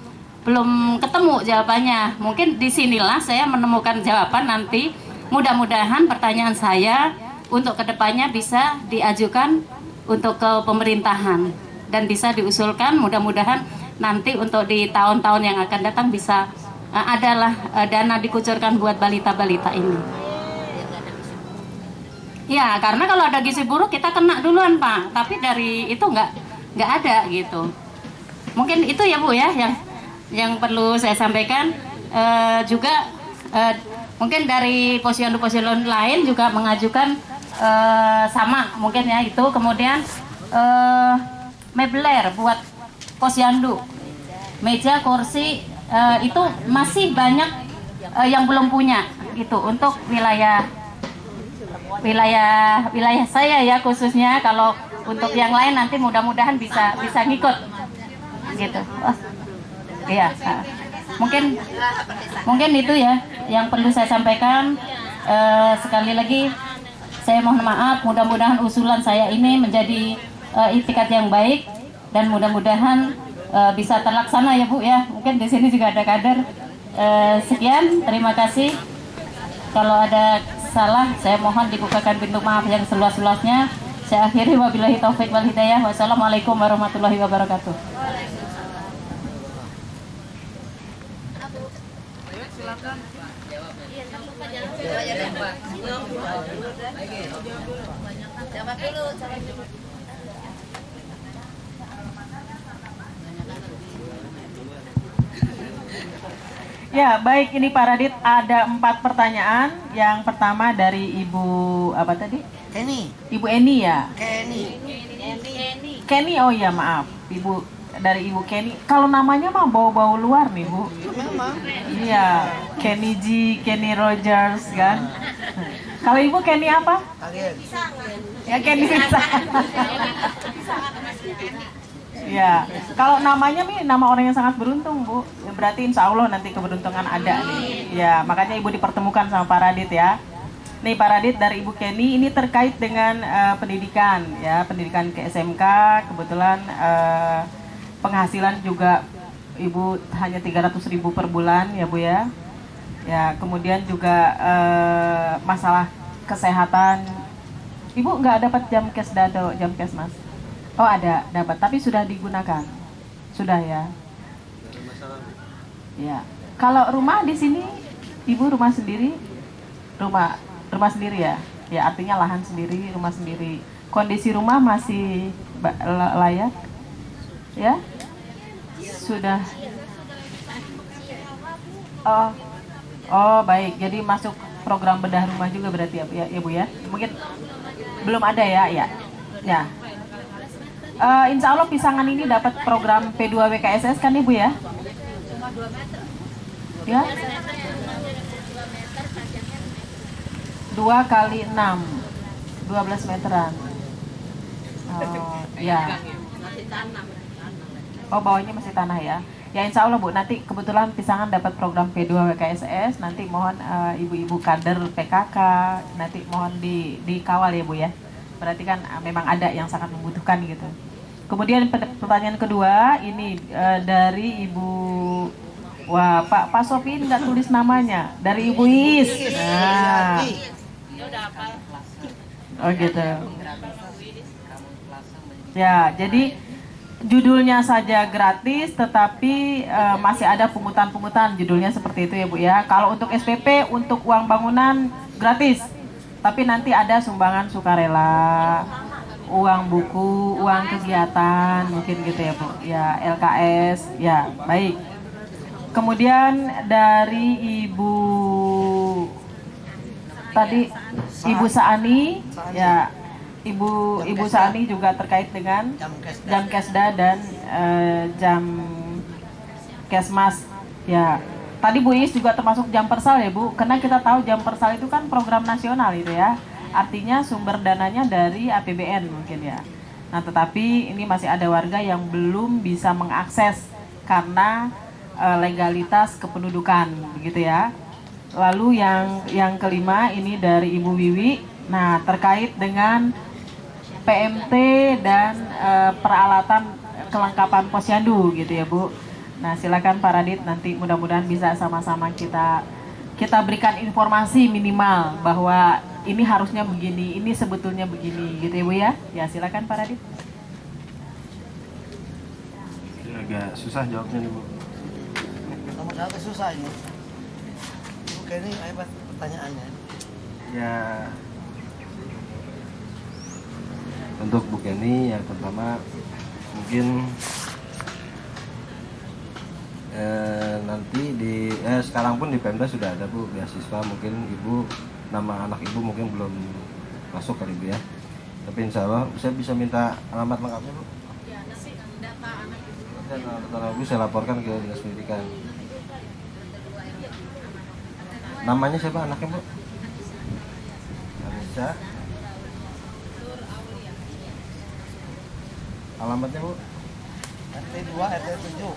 ketemu jawabannya. Mungkin disinilah saya menemukan jawaban nanti. Mudah-mudahan pertanyaan saya untuk kedepannya bisa diajukan untuk ke pemerintahan dan bisa diusulkan. Mudah-mudahan nanti untuk di tahun-tahun yang akan datang bisa adalah dana dikucurkan buat balita-balita ini. Ya, karena kalau ada gizi buruk kita kena duluan Pak, tapi dari itu nggak ada gitu. Mungkin itu ya Bu ya yang perlu saya sampaikan. Juga mungkin dari posyandu lain juga mengajukan sama mungkin ya itu. Kemudian mebler buat posyandu, meja, kursi, itu masih banyak yang belum punya gitu untuk wilayah saya ya khususnya. Kalau untuk yang lain nanti mudah-mudahan bisa ngikut gitu. Iya, mungkin itu ya yang perlu saya sampaikan. Sekali lagi saya mohon maaf, mudah-mudahan usulan saya ini menjadi itikat yang baik dan mudah-mudahan bisa terlaksana ya Bu ya. Mungkin di sini juga ada kader. Sekian, terima kasih. Kalau ada salah, saya mohon dibukakan pintu maaf yang seluas-luasnya. Saya akhiri, wabillahi taufik wal hidayah. Wassalamualaikum warahmatullahi wabarakatuh. Silakan. Jawab dulu. Ya, baik, ini Pak Radit ada 4 pertanyaan. Yang pertama dari Ibu apa tadi? Kenny. Ibu Eni ya? Kenny. Kenny, oh iya maaf. Ibu dari Ibu Kenny. Kalau namanya mah bau-bau luar nih, Bu. Memang. Iya, Kenny G, Kenny Rogers kan. Kalau Ibu Kenny apa? Ya Kenny bisa. Ya, kalau namanya nih nama orang yang sangat beruntung, Bu. Ya, berarti insya Allah nanti keberuntungan ada nih. Ya, makanya Ibu dipertemukan sama Pak Radit ya. Nih Pak Radit dari Ibu Kenny, ini terkait dengan pendidikan ya, pendidikan ke SMK. Kebetulan penghasilan juga Ibu hanya 300.000 per bulan ya Bu ya. Ya, kemudian juga masalah kesehatan. Ibu nggak dapat jam kesda atau jam kesmas? Oh ada, dapat. Tapi sudah digunakan? Sudah ya? Ya. Kalau rumah di sini, Ibu rumah sendiri? Rumah sendiri ya? Ya artinya lahan sendiri, rumah sendiri. Kondisi rumah masih layak? Ya? Sudah. Oh baik, jadi masuk program bedah rumah juga berarti ya Bu ya? Mungkin belum ada ya? Ya. Insya Allah Pisangan ini dapat program P2 WKSS kan Ibu ya? Ya? 2 kali 6 12 meteran. Oh, ya. Oh bawahnya masih tanah ya? Ya insya Allah Bu, nanti kebetulan Pisangan dapat program P2 WKSS, nanti mohon ibu-ibu kader PKK, nanti mohon dikawal ya Bu ya. Berarti kan memang ada yang sangat membutuhkan gitu. Kemudian pertanyaan kedua, ini dari Ibu, wah Pak Sofi nggak tulis namanya, dari Ibu Is. Nah. Oh gitu. Ya, jadi judulnya saja gratis, tetapi masih ada pungutan-pungutan. Judulnya seperti itu ya Bu ya. Kalau untuk SPP, untuk uang bangunan gratis, tapi nanti ada sumbangan sukarela, uang buku, uang kegiatan, mungkin gitu ya Bu. Ya LKS, ya baik. Kemudian dari Ibu tadi Ibu Saani, ya. Ibu Saani juga terkait dengan jam kesda dan jam kesmas ya. Tadi Bu Is juga termasuk jam persal ya Bu, karena kita tahu jam persal itu kan program nasional itu ya, artinya sumber dananya dari APBN mungkin ya. Nah tetapi ini masih ada warga yang belum bisa mengakses karena legalitas kependudukan begitu ya. Lalu yang kelima ini dari Ibu Wiwi, nah terkait dengan PMT dan peralatan kelengkapan posyandu gitu ya Bu. Nah silakan Pak Radit, nanti mudah-mudahan bisa sama-sama kita berikan informasi minimal bahwa ini harusnya begini, ini sebetulnya begini gitu ya Bu ya. Ya silakan Pak Radit. Ini agak susah jawabnya nih Bu. Nomor 1 susah ini. Oke ini hebat pertanyaannya. Ya untuk Bu Kenny yang pertama mungkin nanti sekarang pun di Pemda sudah ada Bu beasiswa, mungkin Ibu nama anak Ibu mungkin belum masuk kali Bu ya, tapi insya Allah saya bisa minta alamat lengkapnya Bu. Ya nanti data anak Ibu. Nanti data Ibu saya laporkan ke Dinas Pendidikan. Namanya siapa anaknya Bu? Anissa. Alamatnya Bu? RT 2, RT 7.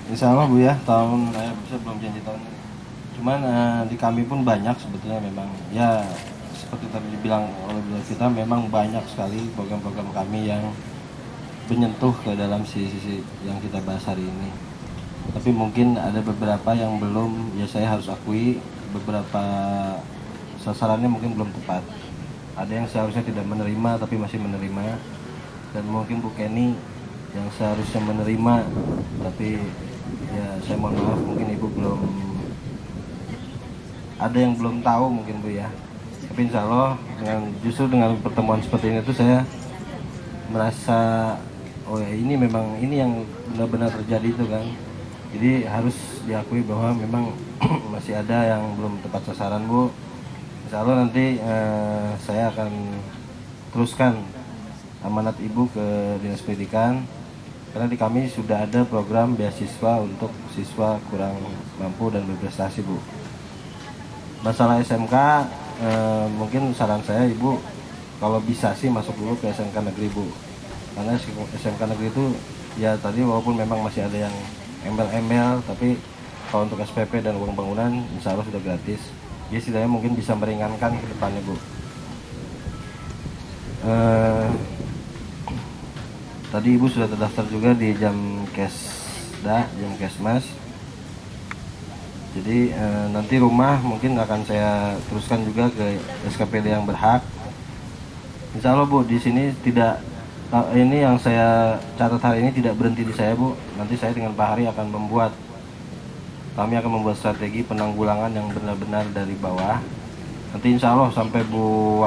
Insya Allah Bu ya, tahun saya belum janji tahun ini. Cuman di kami pun banyak sebetulnya memang ya seperti tadi dibilang oleh beliau kita, memang banyak sekali program-program kami yang menyentuh ke dalam sisi yang kita bahas hari ini. Tapi mungkin ada beberapa yang belum, ya saya harus akui beberapa sasarannya mungkin belum tepat. Ada yang seharusnya tidak menerima tapi masih menerima. Dan mungkin Bu Kenny yang seharusnya menerima, tapi ya saya mohon maaf mungkin ibu belum ada yang belum tahu mungkin Bu ya. Tapi insya Allah justru dengan pertemuan seperti ini tuh saya merasa oh ya ini memang ini yang benar-benar terjadi itu kan. Jadi harus diakui bahwa memang masih ada yang belum tepat sasaran Bu. Insya Allah nanti saya akan teruskan amanat Ibu ke Dinas Pendidikan, karena di kami sudah ada program beasiswa untuk siswa kurang mampu dan berprestasi Bu. Masalah SMK mungkin saran saya Ibu kalau bisa sih masuk dulu ke SMK negeri Bu, karena SMK negeri itu ya tadi walaupun memang masih ada yang embel-embel, tapi kalau untuk SPP dan uang bangunan insya Allah sudah gratis. Jadi setidaknya mungkin bisa meringankan ke depannya Bu. Tadi Ibu sudah terdaftar juga di Jamkesda, Jamkesmas. Jadi nanti rumah mungkin akan saya teruskan juga ke SKPD yang berhak. Insya Allah Bu, di sini tidak ini yang saya catat hari ini tidak berhenti di saya Bu. Nanti saya dengan Pak Hari akan kami akan membuat strategi penanggulangan yang benar-benar dari bawah. Nanti insya Allah sampai Bu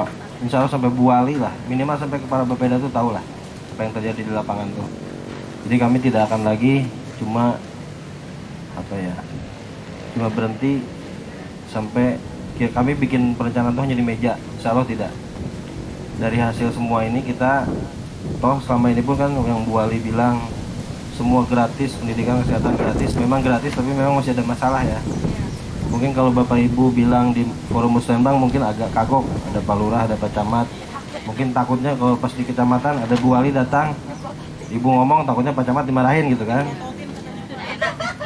Wali lah, minimal sampai kepala Bapeda tuh tahu lah apa yang terjadi di lapangan tuh. Jadi kami tidak akan lagi cuma berhenti sampai kami bikin perencanaan tuh hanya di meja. Insya Allah tidak. Dari hasil semua ini kita toh selama ini pun kan yang Bu Wali bilang semua gratis, pendidikan kesehatan gratis, memang gratis tapi memang masih ada masalah ya. Mungkin kalau Bapak Ibu bilang di forum Muslimbang mungkin agak kagok, ada Pak Lurah, ada Pak Camat. Mungkin takutnya kalau pas di kecamatan ada Bu Wali datang, Ibu ngomong takutnya Pak Camat dimarahin gitu kan.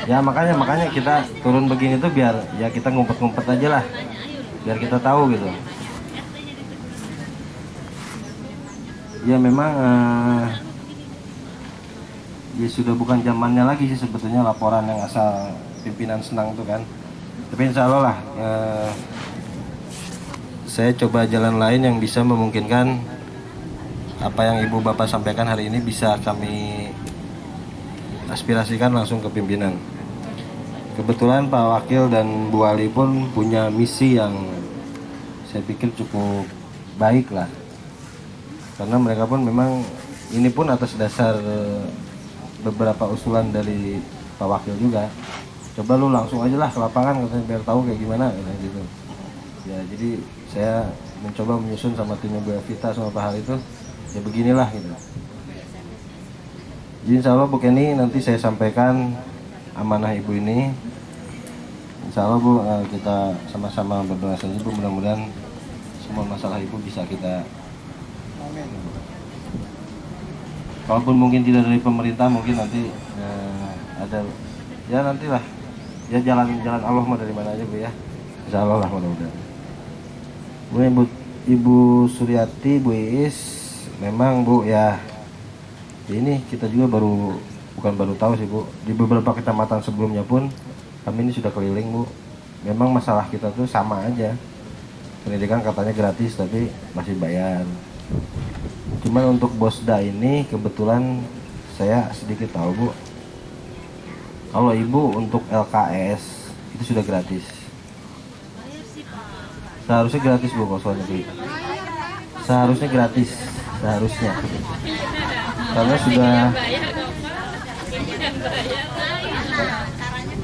Ya makanya kita turun begini tuh biar ya kita ngumpet-ngumpet aja lah, biar kita tahu gitu. Ya memang ya sudah bukan zamannya lagi sih sebetulnya laporan yang asal pimpinan senang tuh kan. Tapi insya Allah lah saya coba jalan lain yang bisa memungkinkan apa yang Ibu Bapak sampaikan hari ini bisa kami aspirasikan langsung ke pimpinan. Kebetulan Pak Wakil dan Bu Wali pun punya misi yang saya pikir cukup baik lah, karena mereka pun memang ini pun atas dasar beberapa usulan dari Pak Wakil juga. Coba lu langsung aja lah ke lapangan katanya biar tahu kayak gimana gitu. Ya jadi saya mencoba menyusun sama timnya Bu Evita sama Pak Hari itu ya beginilah gitu. Jadi insya Allah Bu Kenny nanti saya sampaikan amanah Ibu ini. Insya Allah Bu kita sama-sama berdoa saja Bu, mudah-mudahan semua masalah Ibu bisa kita. Kalaupun mungkin tidak dari pemerintah, mungkin nanti ada ya nantilah ya jalan Allah mah dari mana aja Bu ya. Insya Allah lah mudah-mudahan. Ibu Suryati, Bu Iis, memang Bu ya ini kita juga bukan baru tahu sih Bu, di beberapa kecamatan sebelumnya pun kami ini sudah keliling Bu. Memang masalah kita tuh sama aja, pendidikan katanya gratis tapi masih bayar. Cuman untuk Bosda ini kebetulan saya sedikit tahu Bu, kalau Ibu untuk LKS itu sudah gratis. Seharusnya gratis Bu kalau soal negeri. Seharusnya gratis, seharusnya. Karena sudah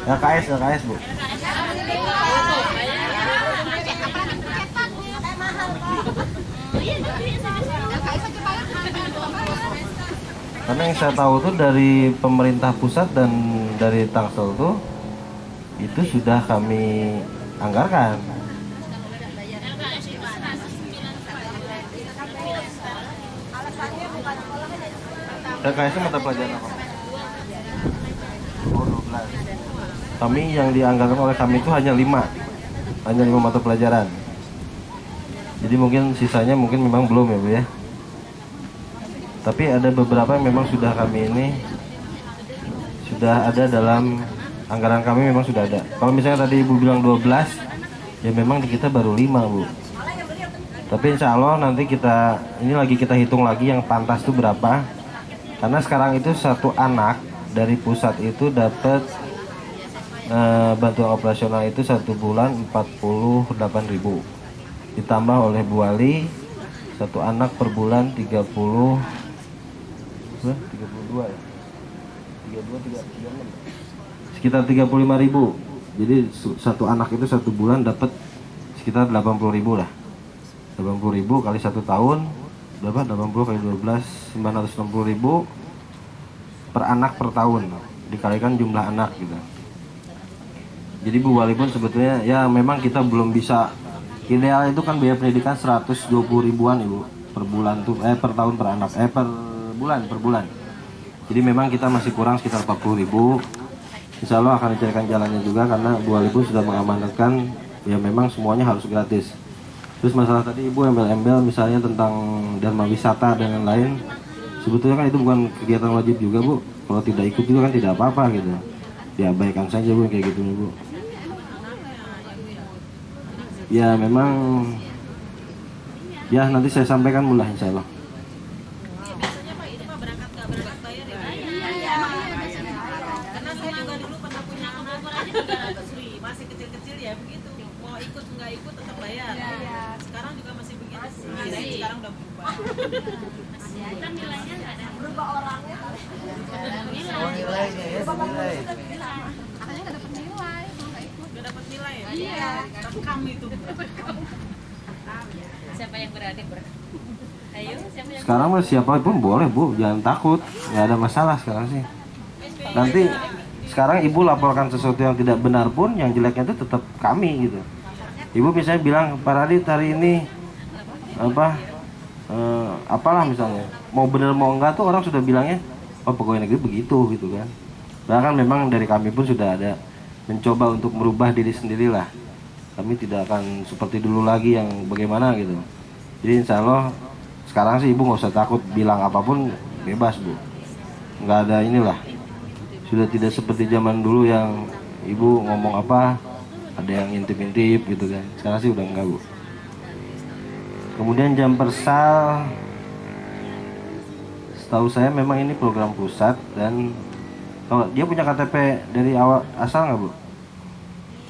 LKS Bu. Karena yang saya tahu tuh dari pemerintah pusat dan dari Tangsel tuh itu sudah kami anggarkan. LKS mata pelajaran apa? Oh 12. Kami yang dianggarkan oleh kami itu hanya 5 mata pelajaran. Jadi mungkin sisanya mungkin memang belum ya Bu ya. Tapi ada beberapa yang memang sudah kami ini sudah ada dalam anggaran kami, memang sudah ada. Kalau misalnya tadi Ibu bilang 12, ya memang di kita baru 5 Bu. Tapi insya Allah nanti kita hitung lagi yang pantas itu berapa. Karena sekarang itu satu anak dari pusat itu dapat bantuan operasional itu 1 bulan 48.000, ditambah oleh Bu Wali satu anak per bulan 32 ya, 32 sekitar 35.000. Jadi satu anak itu 1 bulan dapat sekitar 80.000 lah. 80.000 kali 1 tahun berapa? 80 kali 12 960.000 per anak per tahun, dikalikan jumlah anak gitu. Jadi Bu Wali pun sebetulnya ya memang kita belum bisa, ideal itu kan biaya pendidikan 120.000-an Ibu per bulan tuh, per tahun per anak, per bulan. Jadi memang kita masih kurang sekitar 40.000. Insya Allah akan dicarikan jalannya juga, karena Bu Wali pun sudah mengamanatkan ya memang semuanya harus gratis. Terus masalah tadi Ibu embel-embel misalnya tentang dharma wisata dan lain-lain, sebetulnya kan itu bukan kegiatan wajib juga Bu. Kalau tidak ikut juga kan tidak apa-apa gitu, diabaikan saja Bu kayak gitu Bu. Ya memang ya nanti saya sampaikan mulai insya Allah. Biasanya Pak itu Pak berangkat bayar ya? Iya. Karena saya juga dulu pernah punya kemampuan aja 300.000, masih kecil-kecil ya begitu. Mau ikut nggak ikut tetap bayar. Sekarang juga masih begitu. Sekarang udah berubah. Kan nilainya nggak ada berubah orangnya. Nilainya ya, nilai. Makanya nggak dapat nilai, nggak ikut. Nggak dapat nilai ya? Iya. Rekam itu. Siapa yang berani Ayo, siapa yang Sekarang mah siapapun boleh Bu, jangan takut, nggak ada masalah sekarang sih. Nanti sekarang Ibu laporkan sesuatu yang tidak benar pun, yang jeleknya itu tetap kami gitu. Ibu misalnya bilang Pak Radit hari ini apalah misalnya, mau benar mau enggak tuh orang sudah bilangnya oh pegawai negeri begitu gitu kan. Bahkan memang dari kami pun sudah ada mencoba untuk merubah diri sendirilah. Kami tidak akan seperti dulu lagi yang bagaimana gitu. Jadi insya Allah sekarang sih Ibu nggak usah takut, bilang apapun bebas Bu. Nggak ada inilah. Sudah tidak seperti zaman dulu yang Ibu ngomong apa ada yang intip-intip gitu kan. Sekarang sih udah enggak Bu. Kemudian jam persal, setahu saya memang ini program pusat, dan kalau dia punya KTP dari awal asal nggak Bu?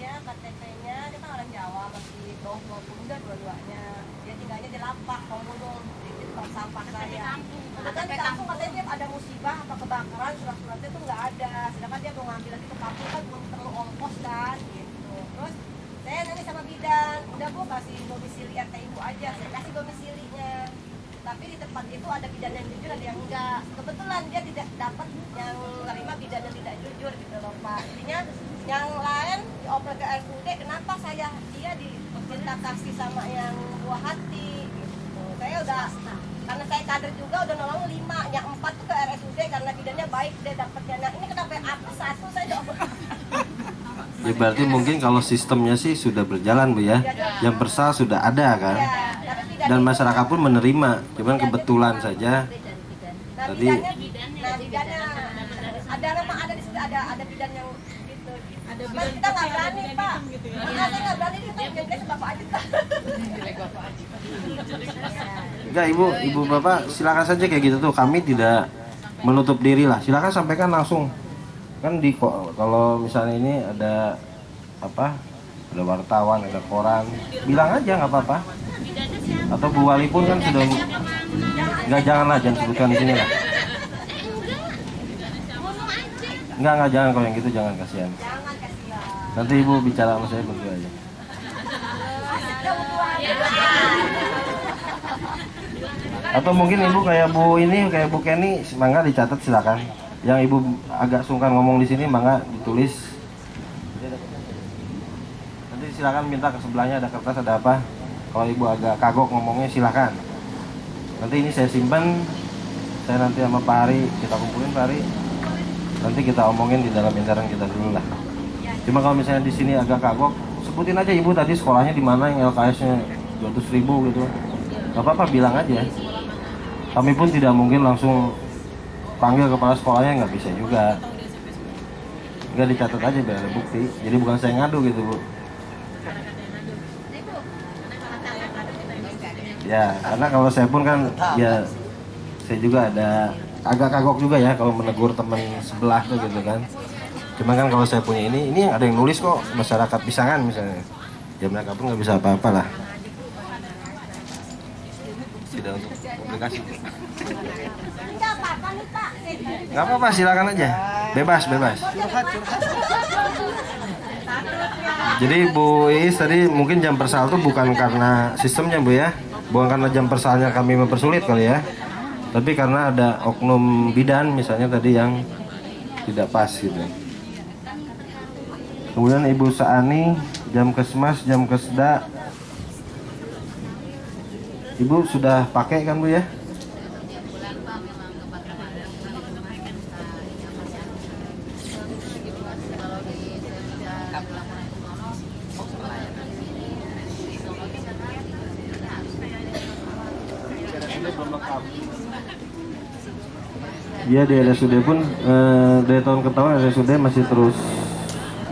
Iya, KTP-nya dia kan orang Jawa, masih Dohmo Bunda dua-duanya. Dia tinggalnya di Lapak, Komodol, di tempat sampah saya. Kan di kampung katanya dia ada musibah apa kebakaran, surat-suratnya tuh nggak ada. Sedangkan dia mau ngambil lagi ke kampung kan belum perlu ongkos kan, gitu. Terus saya nanya sama bidan, udah Bu kasih domisili RT Ibu aja, saya kasih domisilinya. Tapi di tempat itu ada bidan yang jujur, ada yang enggak. Kebetulan dia tidak dapat yang menerima bidan yang tidak jujur gitu loh Pak. Jadinya yang lain dioper ke RSUD, kenapa dia diminta kasih sama yang buah hati gitu. Saya udah, karena saya kader juga udah nolong 5, yang 4 tuh ke RSUD karena bidannya baik, dia dapatnya. Nah ini kenapa aku 1 saya dioper. Ya berarti mungkin kalau sistemnya sih sudah berjalan Bu ya. Yang persal sudah ada kan. Dan masyarakat pun menerima. Cuman kebetulan saja tadi bidannya ada memang ada di situ, ada bidan yang gitu. Ada bidan kita nggak berani Pak. Karena saya nggak berani kita jelek Bapak aja. enggak Ibu Bapak silakan saja kayak gitu tuh. Kami tidak menutup diri lah. Silakan sampaikan langsung. Kan kalau misalnya ini ada ada wartawan, ada koran, bilang aja nggak apa-apa. Atau Bu Wali pun kan sudah jangan sebutkan di sini lah. Enggak jangan, kalau yang gitu jangan, kasihan. Nanti Ibu bicara sama saya berdua aja. Atau mungkin Ibu kayak Bu Kenny, mangga dicatat silakan. Yang Ibu agak sungkan ngomong di sini, mangga ditulis. Nanti silakan minta ke sebelahnya ada kertas, ada apa. Kalau Ibu agak kagok ngomongnya silakan. Nanti ini saya simpan, saya nanti sama Pak Hari kita kumpulin Pak Hari. Nanti kita omongin di dalam intern kita dulu lah. Cuma kalau misalnya di sini agak kagok, sebutin aja Ibu tadi sekolahnya di mana yang LKS-nya 200.000 gitu. Gak apa-apa, bilang aja. Kami pun tidak mungkin langsung panggil kepala sekolahnya, nggak bisa juga. Nggak, dicatat aja biar ada bukti. Jadi bukan saya ngadu gitu Bu. Ya, karena kalau saya pun kan ya saya juga ada agak kagok juga ya kalau menegur teman sebelah tuh gitu kan. Cuma kan kalau saya punya ini ada yang nulis kok, masyarakat Pisangan misalnya, ya mereka pun nggak bisa apa-apa lah. Tidak untuk publikasi. Nggak apa-apa, silakan aja, bebas. Jadi Bu Iis tadi mungkin jam persal itu bukan karena sistemnya Bu ya, bukan karena jam persalnya kami mempersulit kali ya, tapi karena ada oknum bidan misalnya tadi yang tidak pas gitu. Kemudian Ibu Saani, jam kesmas, jam kesda, Ibu sudah pakai kan Bu ya? Dia di RSUD pun dari tahun ke tahun RSUD masih terus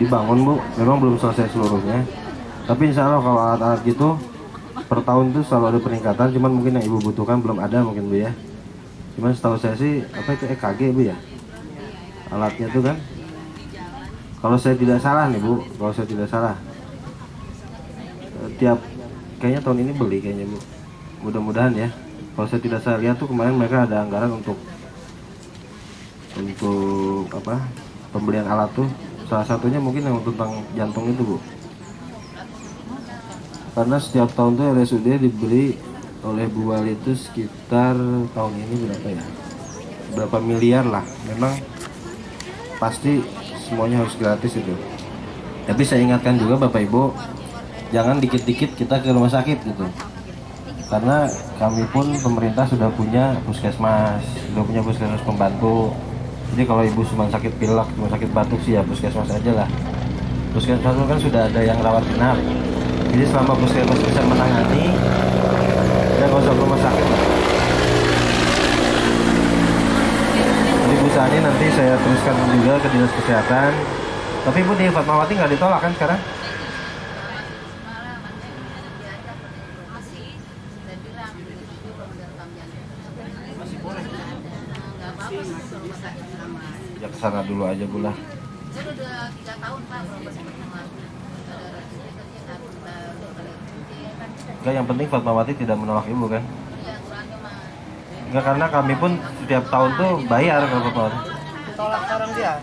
dibangun Bu, memang belum selesai seluruhnya. Tapi insya Allah kalau alat-alat gitu per tahun itu selalu ada peningkatan, cuman mungkin yang Ibu butuhkan belum ada mungkin Bu ya. Cuman setahu saya sih apa itu EKG Bu ya, alatnya itu kan. Kalau saya tidak salah nih Bu, kalau saya tidak salah tiap kayaknya tahun ini beli kayaknya Bu, mudah-mudahan ya. Kalau saya tidak salah lihat tuh kemarin mereka ada anggaran untuk apa pembelian alat tuh, salah satunya mungkin yang tentang jantung itu Bu, karena setiap tahun tuh RSUD dibeli oleh Bu Wali itu sekitar tahun ini berapa ya, berapa miliar lah. Memang pasti semuanya harus gratis itu. Tapi saya ingatkan juga Bapak Ibu, jangan dikit-dikit kita ke rumah sakit gitu, karena kami pun pemerintah sudah punya puskesmas pembantu. Jadi kalau Ibu cuma sakit pilek, cuma sakit batuk sih ya puskesmas aja lah. Puskesmas itu kan sudah ada yang rawat inap. Jadi selama puskesmas bisa menangani, ya nggak usah ke rumah sakit lah. Jadi Bu Sani nanti saya teruskan juga ke Dinas Kesehatan. Tapi Bu di Fatmawati nggak ditolak kan sekarang? Ya kesana dulu aja Bu lah. Enggak, yang penting Fatmawati tidak menolak Ibu kan? Enggak, karena kami pun setiap tahun tuh bayar kalau Fatmawati. Tolak sekarang dia.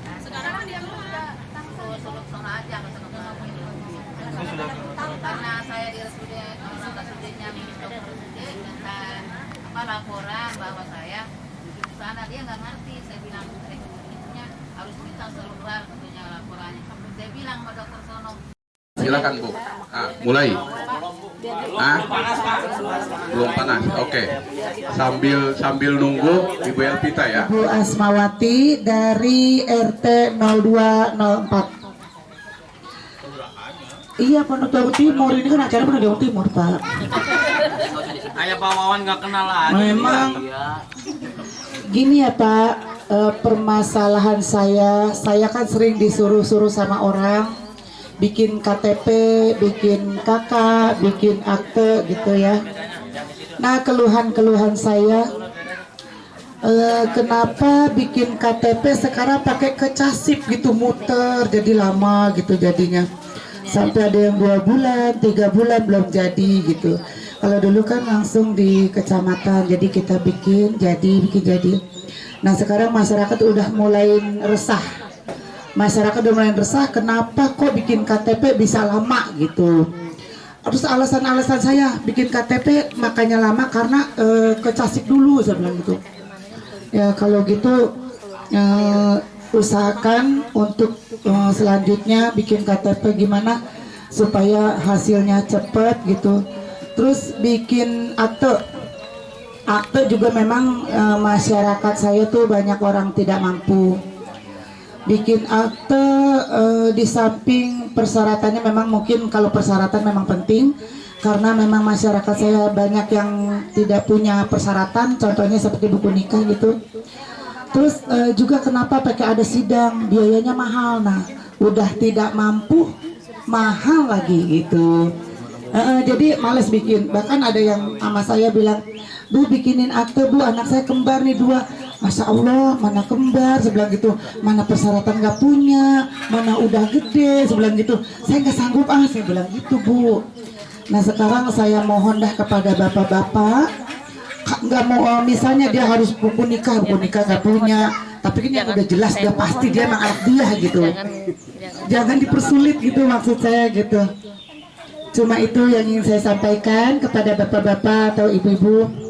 Karena saya di RSUD-nya minta laporan bahwa saya di sana, dia nggak ngerti. Saya bilang itunya harus minta keluar tentunya laporannya. Saya bilang sama dokter Sono. Silakan Bu. Mulai. Belum panas. Oke. Sambil nunggu Ibu Elvita ya. Bu Asmawati dari RT 0204. Iya, Pondok Jawa Timur, ini kan acara Pondok Jawa Timur, Pak. Ayah Pak Wawan nggak kenal lagi. Memang gini ya Pak, permasalahan saya kan sering disuruh-suruh sama orang bikin KTP, bikin KK, bikin akte gitu ya. Nah, keluhan saya, kenapa bikin KTP sekarang pakai kecasip gitu, muter, jadi lama gitu jadinya. Sampai ada yang 2 bulan, 3 bulan belum jadi gitu. Kalau dulu kan langsung di kecamatan, jadi kita bikin jadi. Nah sekarang masyarakat udah mulai resah. Kenapa kok bikin KTP bisa lama gitu. Terus alasan saya bikin KTP makanya lama karena kecasip dulu, saya bilang gitu. Ya kalau gitu usahakan untuk selanjutnya bikin KTP gimana supaya hasilnya cepat gitu. Terus bikin akte juga memang masyarakat saya tuh banyak orang tidak mampu. Bikin akte di samping persyaratannya memang mungkin kalau persyaratan memang penting karena memang masyarakat saya banyak yang tidak punya persyaratan, contohnya seperti buku nikah gitu. Terus juga kenapa pakai ada sidang, biayanya mahal. Nah udah tidak mampu mahal lagi gitu. Jadi males bikin. Bahkan ada yang sama saya bilang, Bu bikinin akte Bu, anak saya kembar nih 2. Masya Allah, mana kembar, sebelah gitu, mana persyaratan nggak punya, mana udah gede, sebelah gitu. Saya nggak sanggup saya bilang gitu Bu. Nah sekarang saya mohon dah kepada bapak-bapak, nggak mau misalnya dia harus buku nikah nggak punya, tapi kan yang udah jelas udah pasti dia emang anak dia gitu. Jangan dipersulit gitu maksud saya gitu. Cuma itu yang ingin saya sampaikan kepada bapak-bapak atau ibu-ibu.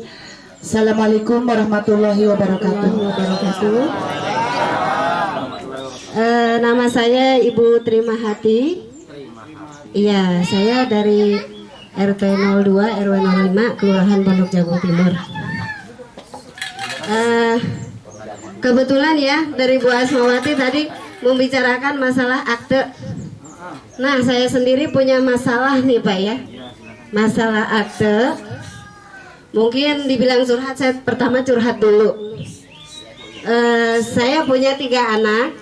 Assalamualaikum warahmatullahi wabarakatuh. Nama saya Ibu Terima Hati. Iya, saya dari RT 02 RW 05 Kelurahan Pondok Jagung Timur. Kebetulan ya dari Bu Asmawati tadi membicarakan masalah akte. Nah, saya sendiri punya masalah nih Pak ya. Masalah akte. Mungkin dibilang curhat, saya pertama curhat dulu. Saya punya 3 anak.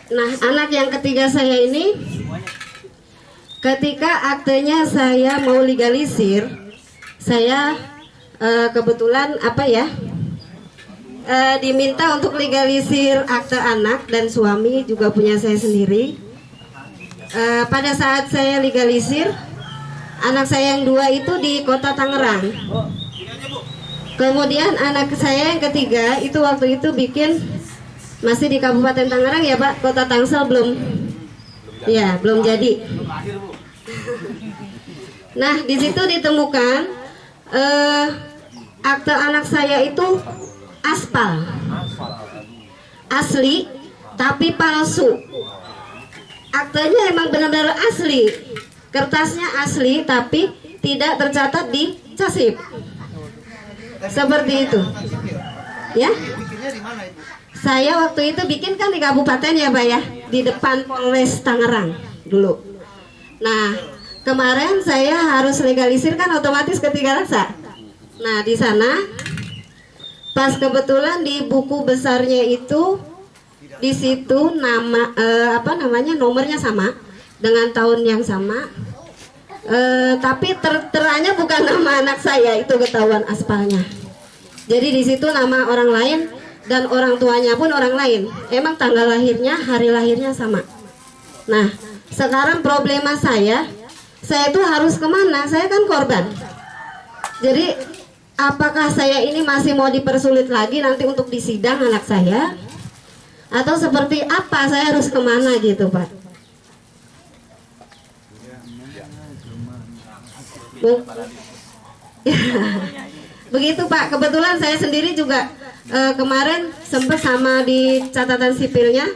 Nah, anak yang ketiga saya ini, ketika aktenya saya mau legalisir, saya kebetulan diminta untuk legalisir akte anak dan suami juga punya saya sendiri. Pada saat saya legalisir, anak saya yang 2 itu di kota Tangerang. Kemudian anak saya yang ketiga itu waktu itu bikin masih di Kabupaten Tangerang ya Pak, kota Tangsel belum jadi. Nah di situ ditemukan akte anak saya itu aspal, asli tapi palsu. Aktenya emang benar-benar asli. Kertasnya asli tapi tidak tercatat di Casip. Seperti itu. Ya. Saya waktu itu bikin kan di kabupaten ya Pak ya, di depan Polres Tangerang dulu. Nah, kemarin saya harus legalisir kan otomatis ketiga rasa. Nah, di sana pas kebetulan di buku besarnya itu di situ nomornya sama dengan tahun yang sama, tapi teranya bukan nama anak saya, itu ketahuan aspalnya. Jadi di situ nama orang lain dan orang tuanya pun orang lain. Emang tanggal lahirnya, hari lahirnya sama. Nah, sekarang problema saya tuh harus kemana? Saya kan korban. Jadi apakah saya ini masih mau dipersulit lagi nanti untuk disidang anak saya? Atau seperti apa? Saya harus kemana gitu Pak? Begitu Pak, kebetulan saya sendiri juga kemarin sempat sama di catatan sipilnya,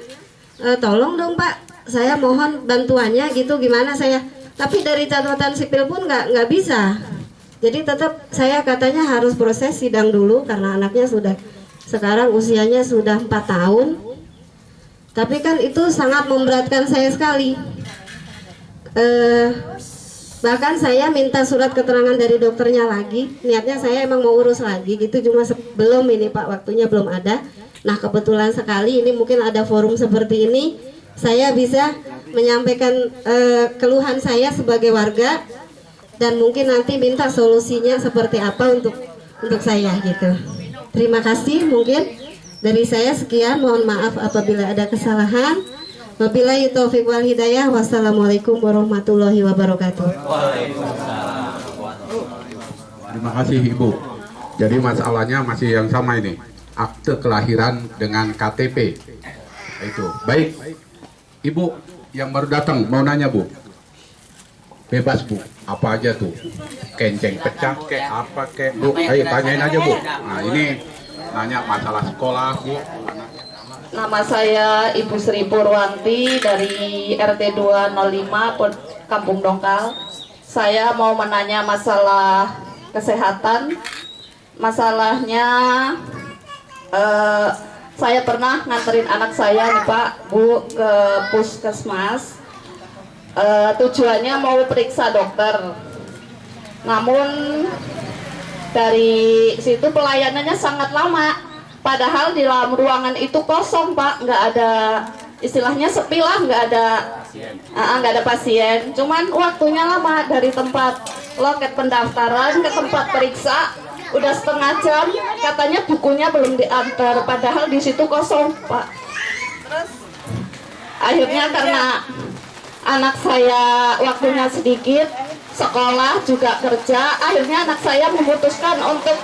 tolong dong Pak, saya mohon bantuannya gitu, gimana saya, tapi dari catatan sipil pun nggak bisa. Jadi tetap saya katanya harus proses sidang dulu karena anaknya sudah sekarang usianya sudah 4 tahun, tapi kan itu sangat memberatkan saya sekali. Bahkan saya minta surat keterangan dari dokternya lagi. Niatnya saya emang mau urus lagi gitu, cuma belum ini Pak, waktunya belum ada. Nah kebetulan sekali ini mungkin ada forum seperti ini, saya bisa menyampaikan keluhan saya sebagai warga, dan mungkin nanti minta solusinya seperti apa untuk saya gitu. Terima kasih, mungkin dari saya sekian, mohon maaf apabila ada kesalahan. Wabillahi taufiq wal hidayah. Wassalamualaikum warahmatullahi wabarakatuh. Terima kasih Ibu. Jadi masalahnya masih yang sama ini, akte kelahiran dengan KTP. Itu baik. Ibu yang baru datang mau nanya Bu, bebas Bu, apa aja tuh, kenceng pecah kayak apa kayak Bu, ayo tanyain aja Bu. Nah ini nanya masalah sekolah Bu. Nama saya Ibu Sri Purwanti dari RT 205 Kampung Dongkal. Saya mau menanya masalah kesehatan. Masalahnya saya pernah nganterin anak saya nih Pak, Bu, ke puskesmas. Tujuannya mau periksa dokter. Namun dari situ pelayanannya sangat lama. Padahal di dalam ruangan itu kosong Pak, nggak ada, istilahnya sepi lah, nggak ada pasien. Cuman waktunya lama, dari tempat loket pendaftaran ke tempat periksa udah setengah jam, katanya bukunya belum diantar, padahal di situ kosong, Pak. Terus akhirnya karena anak saya waktunya sedikit, sekolah juga kerja, akhirnya anak saya memutuskan untuk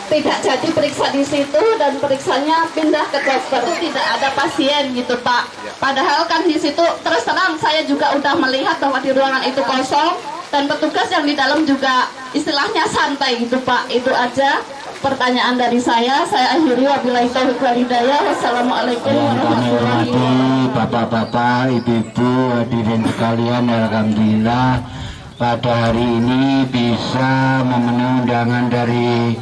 tidak jadi periksa di situ dan periksanya pindah ke dokter. Tidak ada pasien gitu, Pak. Padahal kan di situ terus terang saya juga udah melihat bahwa di ruangan itu kosong dan petugas yang di dalam juga istilahnya santai gitu, Pak. Itu aja pertanyaan dari saya. Saya akhiri, wabillahi taufiq wal hidayah. Wassalamualaikum warahmatullahi wabarakatuh. Bapak-bapak, ibu-ibu, hadirin sekalian, alhamdulillah pada hari ini bisa memenuhi undangan dari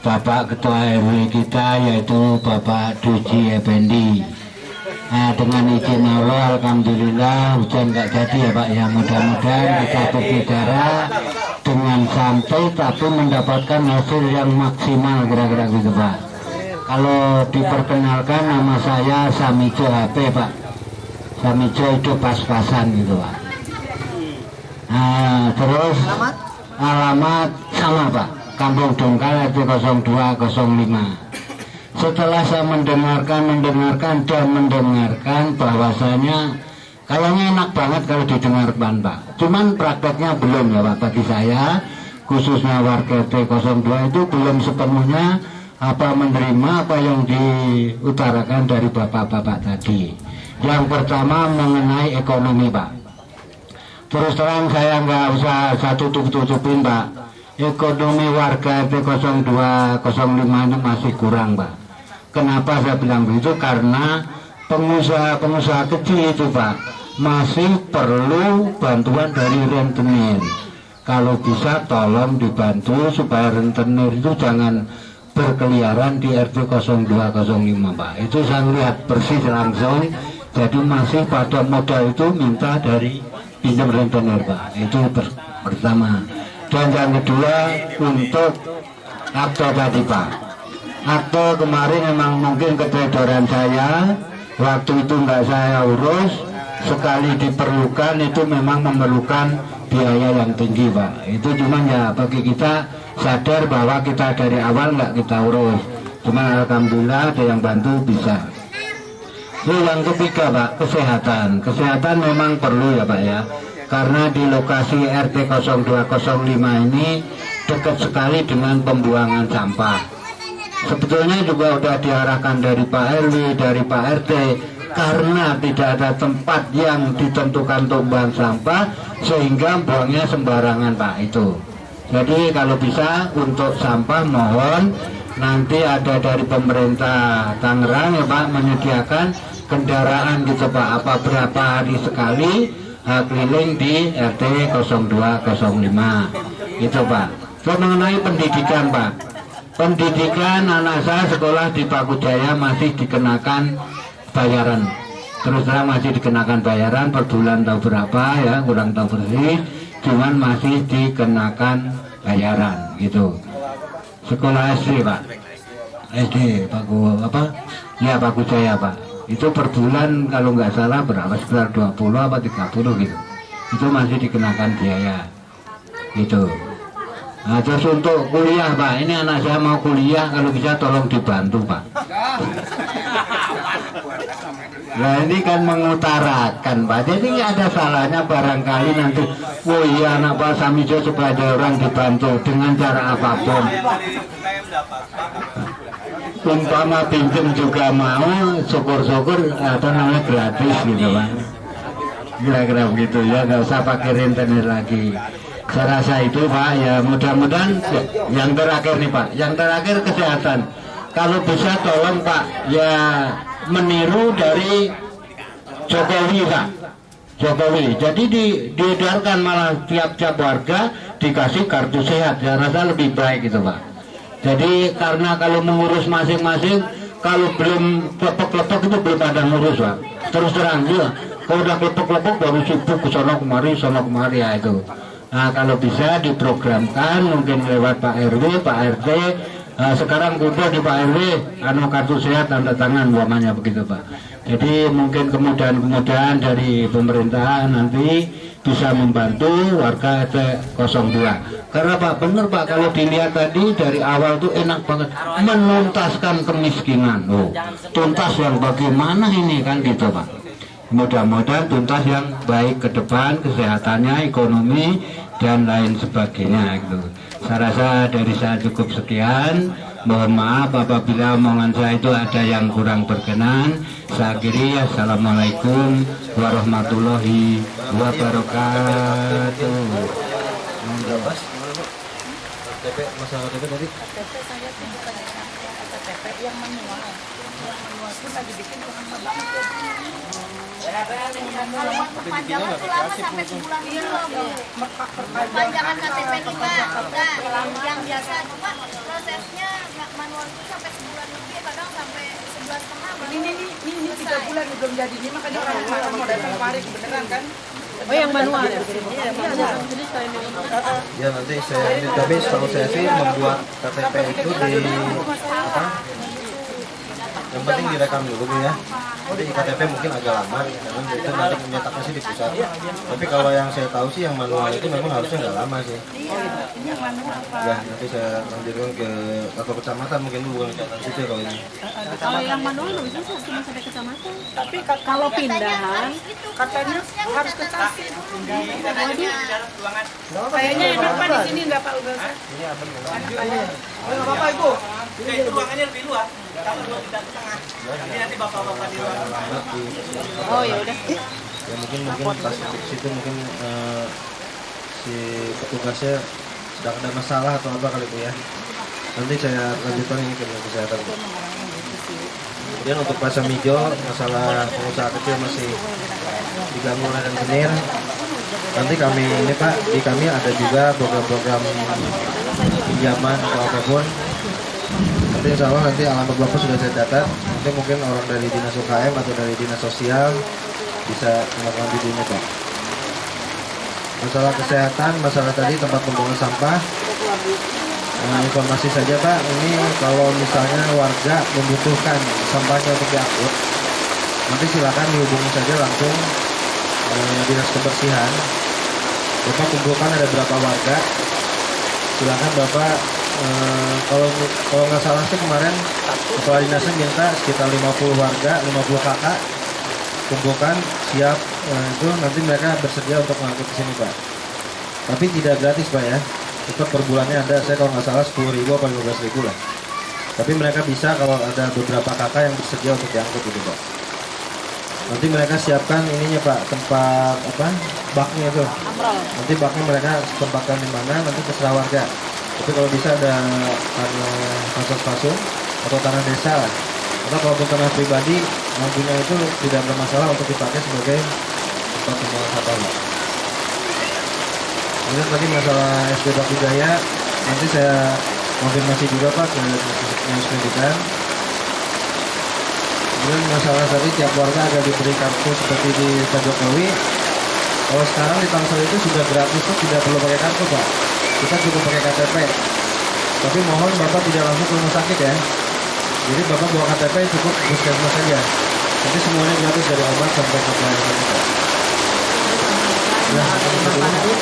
Bapak Ketua RW kita, yaitu Bapak Duji Effendi. Nah, dengan izin Allah, alhamdulillah hujan nggak jadi ya Pak ya. Mudah-mudahan kita berbicara dengan santai tapi mendapatkan hasil yang maksimal, kira-kira gitu Pak. Kalau diperkenalkan, nama saya Samijo HP Pak. Samijo itu pas-pasan gitu Pak. Nah, terus alamat sama Pak, Kampung Dongkal RT 0205. Setelah saya mendengarkan bahwasanya kayaknya enak banget kalau didengarkan Pak. Cuman prakteknya belum ya Pak bagi saya, khususnya warga RT 02 itu belum sepenuhnya menerima apa yang diutarakan dari bapak-bapak tadi. Yang pertama mengenai ekonomi Pak. Terus terang saya nggak usah tutup-tutupin Pak. Ekonomi warga RT 0205 ini masih kurang Pak. Kenapa saya bilang begitu? Karena pengusaha-pengusaha kecil itu Pak masih perlu bantuan dari rentenir. Kalau bisa tolong dibantu supaya rentenir itu jangan berkeliaran di RT 0205 Pak. Itu saya lihat persis langsung. Jadi masih pada modal itu minta dari pinjam rentenir Pak. Itu pertama. Dan yang kedua untuk akte tadi Pak. Akte kemarin memang mungkin keteledoran saya, waktu itu nggak saya urus. Sekali diperlukan itu memang memerlukan biaya yang tinggi Pak. Itu cuman ya bagi kita sadar bahwa kita dari awal nggak kita urus. Cuman alhamdulillah ada yang bantu bisa. Yang ketiga Pak, kesehatan. Kesehatan memang perlu ya Pak ya. Karena di lokasi RT 0205 ini dekat sekali dengan pembuangan sampah. Sebetulnya juga sudah diarahkan dari Pak RW, dari Pak RT, karena tidak ada tempat yang ditentukan untuk buang sampah, sehingga buangnya sembarangan Pak itu. Jadi kalau bisa untuk sampah mohon nanti ada dari pemerintah Tangerang ya Pak menyediakan kendaraan gitu Pak, apa berapa hari sekali keliling di RT 0205 gitu Pak. Terus mengenai pendidikan Pak, pendidikan anak saya sekolah di Paku Jaya masih dikenakan bayaran. Terus terang masih dikenakan bayaran per bulan tahu berapa ya, kurang tahu persis, cuman masih dikenakan bayaran gitu. Sekolah SD Pak, SD Paku apa? Ya Paku Jaya Pak. Itu per bulan kalau nggak salah berapa, sekitar 20 apa 30 gitu. Itu masih dikenakan biaya gitu. Nah, terus untuk kuliah Pak, ini anak saya mau kuliah, kalau bisa tolong dibantu Pak. Nah ini kan mengutarakan Pak, jadi nggak ada salahnya barangkali nanti, oh iya anak Pak Samijo supaya ada orang dibantu dengan cara apapun. Umpama pinjem juga mau, syukur-syukur gratis gitu Pak. Kira-kira begitu ya, nggak usah pakai rentenir lagi. Saya rasa itu Pak, ya mudah-mudahan yang terakhir nih Pak, yang terakhir kesehatan. Kalau bisa tolong Pak, ya meniru dari Jokowi Pak. Jokowi, jadi diedarkan malah tiap-tiap warga dikasih kartu sehat, ya rasa lebih baik gitu Pak. Jadi karena kalau mengurus masing-masing, kalau belum klepek-klepek itu belum ada ngurus Pak. Terus terang juga, kalau udah klepek-klepek baru sibuk ke sono kemari ya itu. Nah kalau bisa diprogramkan mungkin lewat Pak RW, Pak RT, sekarang kumpul di Pak RW, kartu sehat tanda tangan umpamanya begitu Pak. Jadi mungkin kemudahan-kemudahan dari pemerintahan nanti bisa membantu warga RT 02. Karena Pak, benar Pak, kalau dilihat tadi dari awal tuh enak banget menuntaskan kemiskinan. Oh, tuntas yang bagaimana ini kan gitu Pak. Mudah-mudahan tuntas yang baik ke depan, kesehatannya, ekonomi dan lain sebagainya gitu. Saya rasa dari saya cukup sekian. Mohon maaf apabila omongan saya itu ada yang kurang berkenan. Saya akhiri, assalamualaikum warahmatullahi wabarakatuh. Masalah KTP tadi? KTP saya tunjukkan KTP yang manual. Yang manual itu lagi bikin lama banget. Kalau perpanjangan itu lama sampai sebulan gitu loh. Perpanjangan KTP nih Pak, yang biasa cuma prosesnya manual itu sampai sebulan lebih, kadang sampai 11,5. Ini 3 bulan belum jadi, ini makanya orang mau datang kemarin beneran kan? Oh yang manual ya? Ya nanti saya, tapi setahu saya sih membuat KTP itu di apa? Yang penting direkam dulu ya. Jadi KTP mungkin agak lama, karena itu nanti menyetaknya sih di pusat. Tapi kalau yang saya tahu sih yang manual itu memang harusnya nggak lama sih. Ya nanti saya lanjutkan ke kantor kecamatan mungkin dulu, bukan kecamatan sipil kalau ini. Kalau yang manual nggak bisa cuma sampai kecamatan. Tapi kalau pindahan katanya harus ke Tasik. Kayaknya yang apa di sini nggak Pak Uga? Ini apa nih? Nggak apa-apa Ibu. Itu ruangannya lebih luas. Kalau tidak ke tengah. Nanti bapak-bapak di luar. Oh ya udah. Ya mungkin pas di situ mungkin si petugasnya sedang ada masalah atau apa kali itu ya. Nanti saya lanjutkan ini ke dinas kesehatan. Kemudian untuk pasar hijau, masalah pengusaha kecil masih diganggu oleh rentenir. Nanti kami ini Pak, di kami ada juga program-program pinjaman atau apapun. Nanti insya Allah nanti alamat Bapak sudah saya catat. Nanti mungkin orang dari dinas UKM atau dari dinas sosial bisa melakukan di sini Pak. Masalah kesehatan, masalah tadi tempat pembuangan sampah. Informasi saja Pak, ini kalau misalnya warga membutuhkan sampahnya untuk diangkut, nanti silakan dihubungi saja langsung dinas kebersihan. Bapak kumpulkan ada berapa warga, silakan Bapak kalau nggak salah sih kemarin kepala dinasnya minta sekitar 50 warga, 50 kakak kumpulkan siap, itu nanti mereka bersedia untuk mengangkut ke sini Pak. Tapi tidak gratis Pak ya. Tetap per bulannya ada, saya kalau nggak salah 10.000 atau 15.000 lah. Tapi mereka bisa kalau ada beberapa kakak yang bersedia untuk diangkut gitu Pak. Nanti mereka siapkan ininya Pak, tempat apa baknya itu. Nanti baknya mereka tempatkan di mana, nanti terserah warga. Tapi kalau bisa ada tanah pasung atau tanah desa lah. Atau kalaupun tanah pribadi, lampunya itu tidak bermasalah untuk dipakai sebagai tempat pembuangan sampah Pak. Kemudian tadi masalah SD Bakti Jaya, nanti saya konfirmasi juga Pak ke Dinas Pendidikan. Kemudian masalah tadi tiap warga agar diberi kartu seperti di Pak Jokowi. Kalau sekarang di Tangsel itu sudah gratis tuh, tidak perlu pakai kartu Pak. Kita cukup pakai KTP. Tapi mohon Bapak tidak langsung ke rumah sakit ya. Jadi Bapak bawa KTP cukup puskesmas saja. Nanti semuanya gratis dari obat sampai ke pelayanan kita.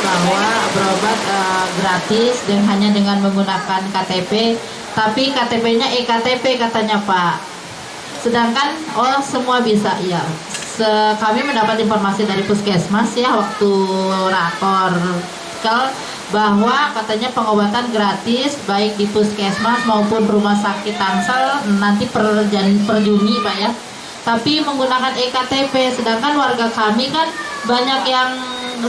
Bahwa berobat gratis dan hanya dengan menggunakan KTP, tapi KTP-nya eKTP katanya Pak. Sedangkan semua bisa ya. Kami mendapat informasi dari puskesmas ya waktu rakor bahwa katanya pengobatan gratis baik di puskesmas maupun rumah sakit Tangsel nanti per Juni Pak ya. Tapi menggunakan eKTP, sedangkan warga kami kan banyak yang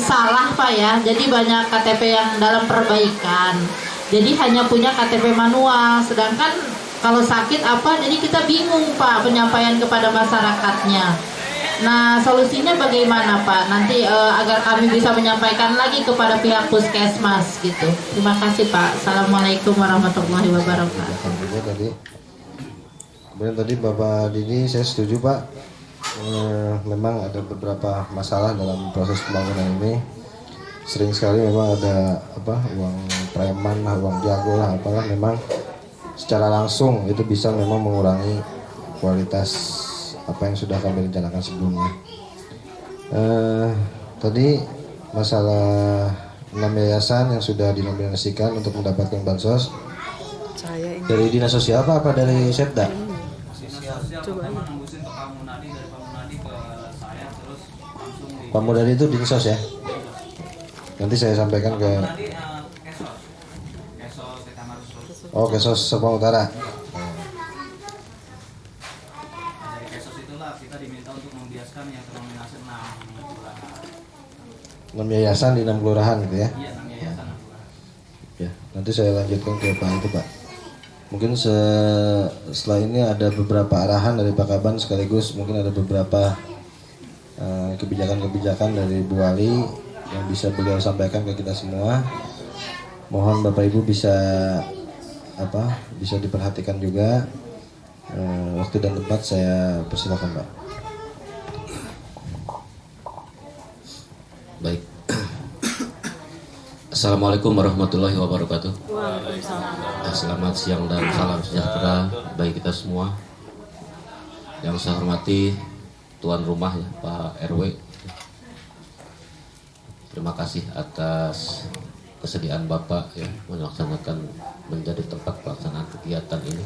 salah Pak ya, jadi banyak KTP yang dalam perbaikan, jadi hanya punya KTP manual, sedangkan kalau sakit apa, jadi kita bingung Pak penyampaian kepada masyarakatnya. Nah solusinya bagaimana Pak, nanti agar kami bisa menyampaikan lagi kepada pihak puskesmas gitu. Terima kasih Pak. Assalamualaikum warahmatullahi wabarakatuh. Kemudian tadi Bapak Didi, saya setuju Pak. Memang ada beberapa masalah dalam proses pembangunan ini. Sering sekali memang ada uang preman lah, uang jago lah, apalah, memang secara langsung itu bisa memang mengurangi kualitas apa yang sudah kami rencanakan sebelumnya. Tadi masalah 6 yayasan yang sudah dinominasikan untuk mendapatkan bansos dari dinas sosial apa dari Setda? Pak Mudadi itu dinsos ya. Nanti saya sampaikan ke Kesos Serpong Utara. Dari Kesos itulah kita diminta untuk membiaskan yang ternominasi 6 kelurahan. 6 yayasan di 6 kelurahan gitu ya. Iya, 6 yayasan. Ya, nanti saya lanjutkan ke Pak itu, Pak. Mungkin setelah ini ada beberapa arahan dari Pak Kaban, sekaligus mungkin ada beberapa kebijakan-kebijakan dari Bu Wali yang bisa beliau sampaikan ke kita semua. Mohon Bapak Ibu bisa diperhatikan juga. Waktu dan tempat saya persilakan, Pak. Baik. Assalamualaikum warahmatullahi wabarakatuh. Selamat siang dan salam sejahtera bagi kita semua. Yang saya hormati tuan rumah ya, Pak RW. Terima kasih atas kesediaan Bapak ya melaksanakan menjadi tempat pelaksanaan kegiatan ini.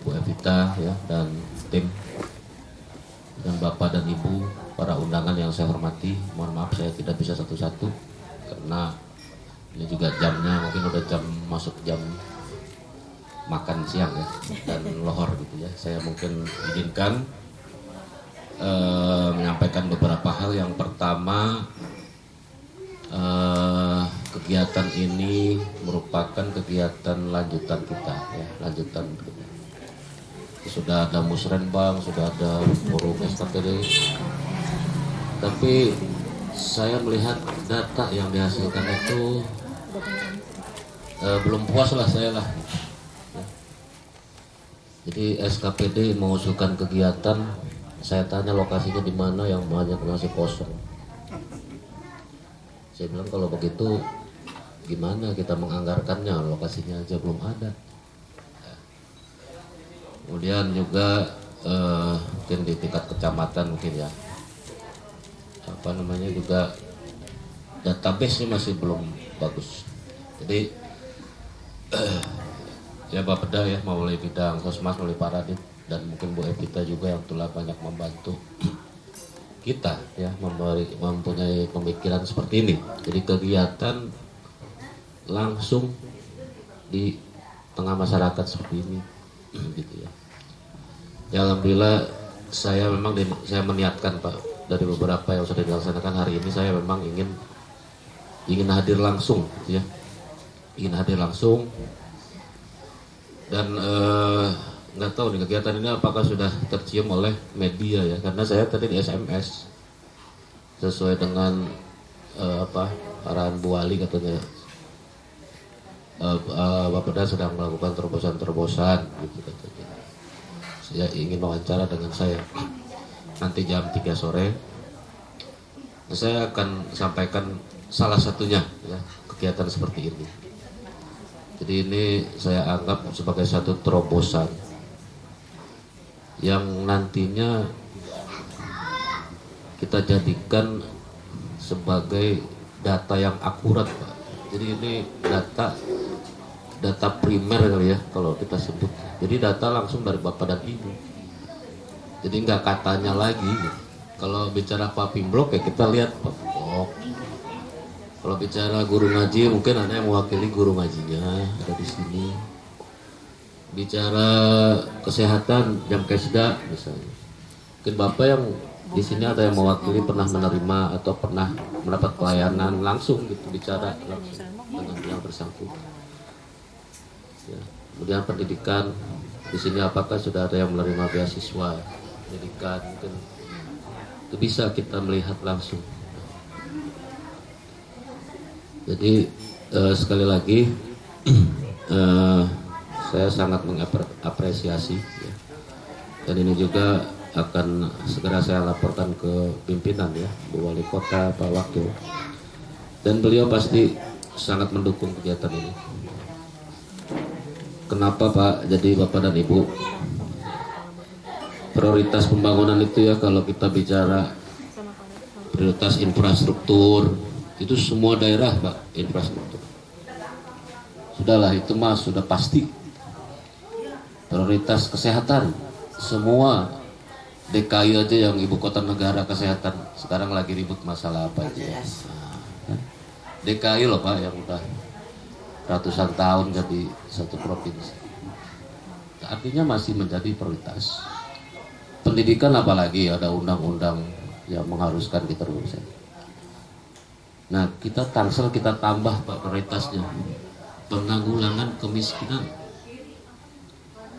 Bu Evita ya dan tim dan Bapak dan Ibu, para undangan yang saya hormati. Mohon maaf saya tidak bisa satu-satu karena ini juga jamnya mungkin udah jam masuk jam makan siang ya dan lohor gitu ya. Saya mungkin izinkan menyampaikan beberapa hal. Yang pertama, kegiatan ini merupakan kegiatan lanjutan kita ya, lanjutan sudah ada musrenbang, sudah ada forum SKPD, tapi saya melihat data yang dihasilkan itu belum puas lah saya lah. Jadi SKPD mengusulkan kegiatan, saya tanya lokasinya di mana yang banyak masih kosong. Saya bilang kalau begitu gimana kita menganggarkannya, lokasinya aja belum ada. Kemudian juga mungkin di tingkat kecamatan mungkin ya juga database-nya masih belum bagus. Jadi ya Bapeda ya melalui bidang Sosmas, melalui Paradit dan mungkin Bu Evita juga yang telah banyak membantu kita ya mempunyai pemikiran seperti ini. Jadi kegiatan langsung di tengah masyarakat seperti ini gitu ya. Ya alhamdulillah saya memang saya meniatkan Pak, dari beberapa yang sudah dilaksanakan hari ini saya memang ingin hadir langsung gitu ya. Ingin hadir langsung dan nggak tahu nih kegiatan ini apakah sudah tercium oleh media ya, karena saya tadi di SMS sesuai dengan arahan Bu Wali katanya Bapeda sedang melakukan terobosan-terobosan gitu katanya. Saya ingin wawancara dengan saya nanti jam 3 sore. Saya akan sampaikan salah satunya ya, kegiatan seperti ini. Jadi ini saya anggap sebagai satu terobosan yang nantinya kita jadikan sebagai data yang akurat, Pak. Jadi ini data primer kali ya kalau kita sebut. Jadi data langsung dari Bapak dan Ibu. Jadi nggak katanya lagi. Kalau bicara Pak Pimblok ya kita lihat Pak Pimblok. Kalau bicara guru ngaji mungkin ada yang mewakili guru ngajinya ada di sini. Bicara kesehatan Jamkesda misalnya. Mungkin Bapak yang di sini ada yang mewakili pernah menerima atau pernah mendapat pelayanan langsung gitu, bicara langsung dengan yang bersangkutan. Ya. Kemudian pendidikan di sini apakah sudah ada yang menerima beasiswa pendidikan, mungkin itu bisa kita melihat langsung. Jadi sekali lagi saya sangat mengapresiasi ya. Dan ini juga akan segera saya laporkan ke pimpinan ya, Bu Wali Kota, Pak Wakil, dan beliau pasti sangat mendukung kegiatan ini. Kenapa Pak? Jadi Bapak dan Ibu, prioritas pembangunan itu ya kalau kita bicara prioritas infrastruktur, itu semua daerah Pak infrastruktur. Sudahlah itu mah sudah pasti. Prioritas kesehatan, semua DKI aja yang ibu kota negara kesehatan sekarang lagi ribut masalah apa itu ya. Nah, DKI loh Pak yang udah ratusan tahun jadi satu provinsi. Artinya masih menjadi prioritas. Pendidikan apalagi ada undang-undang yang mengharuskan kita berusaha. Nah kita Tangsel kita tambah Pak prioritasnya penanggulangan kemiskinan.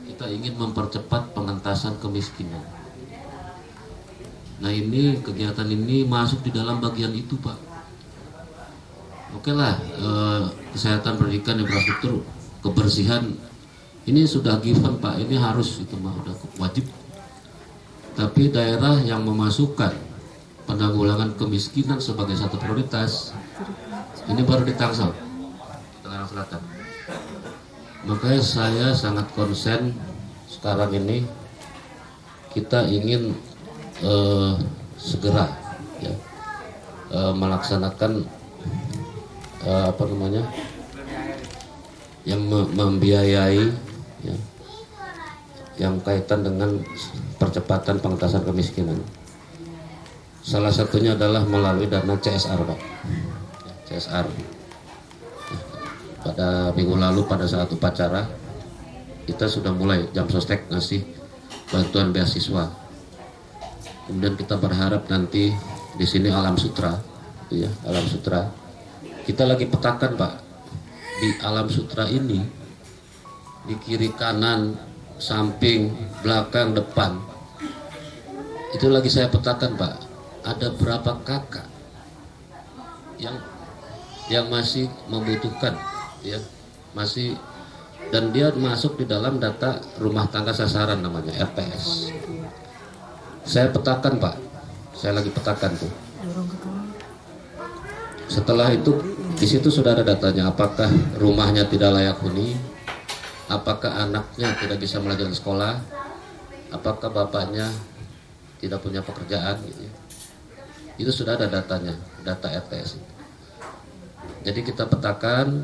Kita ingin mempercepat pengentasan kemiskinan. Nah ini kegiatan ini masuk di dalam bagian itu Pak. Oke lah, kesehatan, pendidikan, infrastruktur, kebersihan ini sudah given Pak. Ini harus itu mah udah wajib. Tapi daerah yang memasukkan penanggulangan kemiskinan sebagai satu prioritas ini baru di Tangsel, Tangerang Selatan. Makanya saya sangat konsen sekarang ini kita ingin segera ya, melaksanakan apa namanya yang membiayai ya, yang kaitan dengan percepatan pengentasan kemiskinan. Salah satunya adalah melalui dana CSR Pak. CSR. Pada minggu lalu pada saat upacara kita sudah mulai Jam Sostek ngasih bantuan beasiswa. Kemudian kita berharap nanti di sini Alam Sutra, ya Alam Sutra. Kita lagi petakan Pak di Alam Sutra ini di kiri kanan, samping, belakang, depan. Itu lagi saya petakan Pak. Ada berapa kakak yang masih membutuhkan ya, masih, dan dia masuk di dalam data rumah tangga sasaran namanya RTS. Saya petakan Pak. Saya lagi petakan tuh. Setelah itu di situ sudah ada datanya, apakah rumahnya tidak layak huni, apakah anaknya tidak bisa melanjutkan sekolah, apakah bapaknya tidak punya pekerjaan gitu ya. Itu sudah ada datanya, data RTS. Jadi kita petakan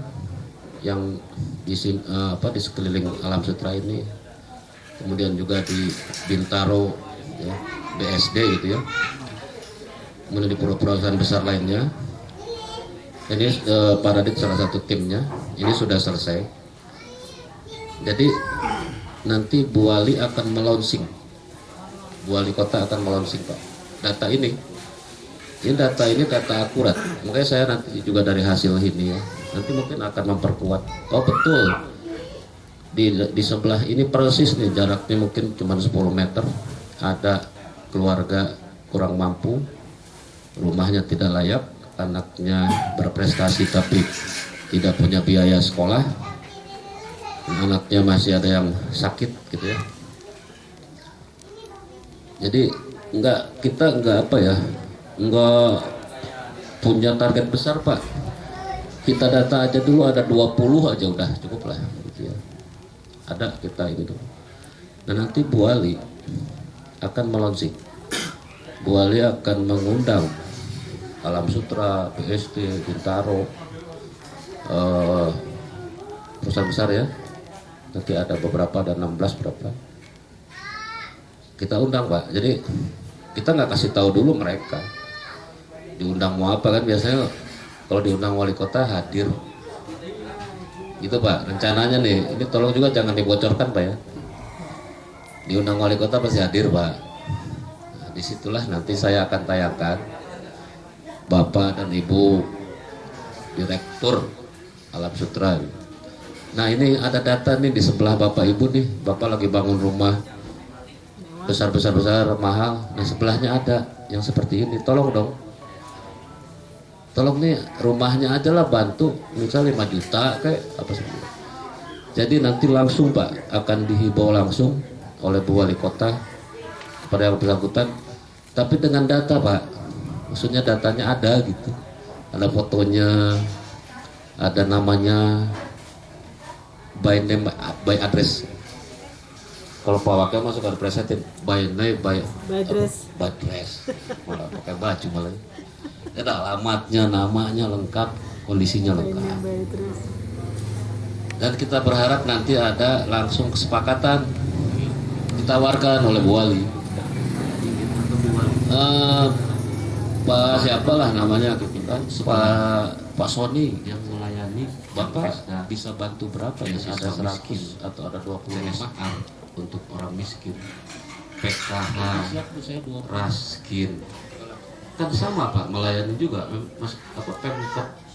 yang di sekeliling Alam Sutra ini, kemudian juga di Bintaro ya, BSD gitu ya, kemudian di perusahaan besar lainnya. Ini Paradit salah satu timnya, ini sudah selesai. Jadi nanti Bu Wali akan melonsing, Bu Wali Kota akan melonsing Pak data ini. Ini data akurat. Makanya saya nanti juga dari hasil ini ya, nanti mungkin akan memperkuat. Oh betul, di sebelah ini persis nih jaraknya mungkin cuma 10 meter. Ada keluarga kurang mampu, rumahnya tidak layak, anaknya berprestasi tapi tidak punya biaya sekolah, anaknya masih ada yang sakit gitu ya. Jadi kita enggak punya target besar Pak. Kita data aja dulu ada 20 aja udah cukup lah gitu ya. Ada kita ini dulu. Dan nanti Bu Wali akan melonsing. Bu Wali akan mengundang Alam Sutra, BSD, Bintaro, perusahaan besar ya. Nanti ada beberapa, ada 16 berapa. Kita undang Pak. Jadi kita nggak kasih tahu dulu mereka diundang mau apa kan, biasanya kalau diundang wali kota hadir gitu Pak rencananya nih. Ini tolong juga jangan dibocorkan Pak ya, diundang wali kota pasti hadir Pak. Nah, disitulah nanti saya akan tayangkan Bapak dan Ibu Direktur Alam Sutra. Nah ini ada data nih di sebelah Bapak Ibu nih, Bapak lagi bangun rumah besar mahal. Nah sebelahnya ada yang seperti ini, tolong dong. Tolong nih rumahnya aja lah bantu, misalnya 5 juta kayak apa sih. Jadi nanti langsung Pak akan dihimbau langsung oleh Bu Wali Kota kepada yang bersangkutan, tapi dengan data Pak, maksudnya datanya ada gitu, ada fotonya, ada namanya, by name, by address. Kalau Pak Wakil masuk ada presetin by dress. By dress. Malah pakai baju malah. Ada alamatnya, namanya lengkap, kondisinya lengkap. Dan kita berharap nanti ada langsung kesepakatan ditawarkan oleh Bu Wali. Pak siapalah namanya gitu kan, Pak Sony yang melayani. Bapak bisa bantu berapa ya? Ada 100 atau ada 25 untuk orang miskin. PKH, Raskin, kan sama Pak, melayani juga.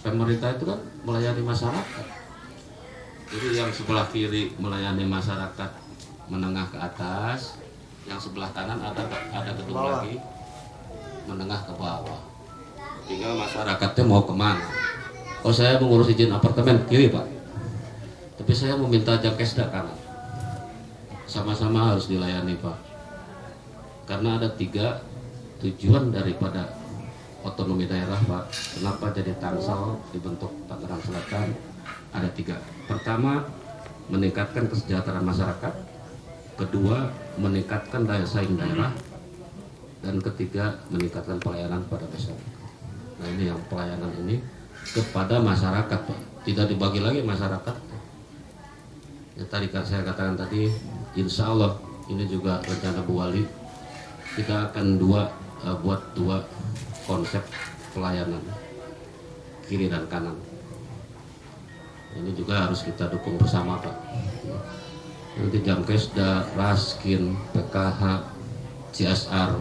Pemerintah itu kan melayani masyarakat. Jadi yang sebelah kiri melayani masyarakat menengah ke atas, yang sebelah kanan ada gedung lagi menengah ke bawah. Tinggal masyarakatnya mau kemana. Oh saya mengurus izin apartemen kiri Pak, tapi saya meminta Jamkesda kanan. Sama-sama harus dilayani Pak, karena ada 3 tujuan daripada otonomi daerah Pak. Kenapa jadi Tangsel dibentuk Tangerang Selatan? Ada 3. Pertama, meningkatkan kesejahteraan masyarakat. Kedua, meningkatkan daya saing daerah. Dan ketiga, meningkatkan pelayanan pada masyarakat. Nah ini yang pelayanan ini kepada masyarakat Pak, tidak dibagi lagi masyarakat. Ya, tadi saya katakan tadi, insya Allah ini juga rencana Bu Wali, kita akan buat 2 konsep pelayanan kiri dan kanan. Ini juga harus kita dukung bersama Pak. Nanti Jamkesda, Raskin, PKH, CSR,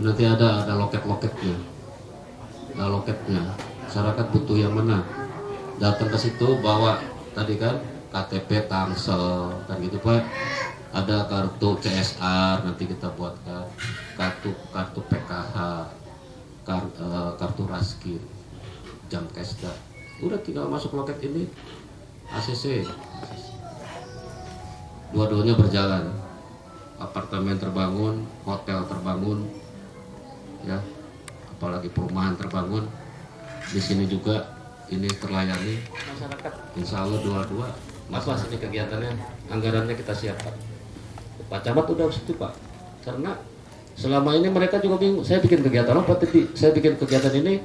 nanti ada loket-loketnya. Ada loketnya. Masyarakat butuh yang mana? Datang ke situ bawa tadi kan KTP Tangsel kan gitu Pak. Ada kartu CSR nanti kita buatkan, kartu PKH, kartu Raskin, Jamkesda. Udah tinggal masuk loket ini ACC. Dua-duanya berjalan. Apartemen terbangun, hotel terbangun, ya, apalagi perumahan terbangun. Di sini juga ini terlayani masyarakat. Insya Allah 22. Mas ini kegiatannya, anggarannya kita siapkan. Pak Camat udah situ Pak. Karena selama ini mereka juga bingung. Saya bikin kegiatan apa tadi? Saya bikin kegiatan ini,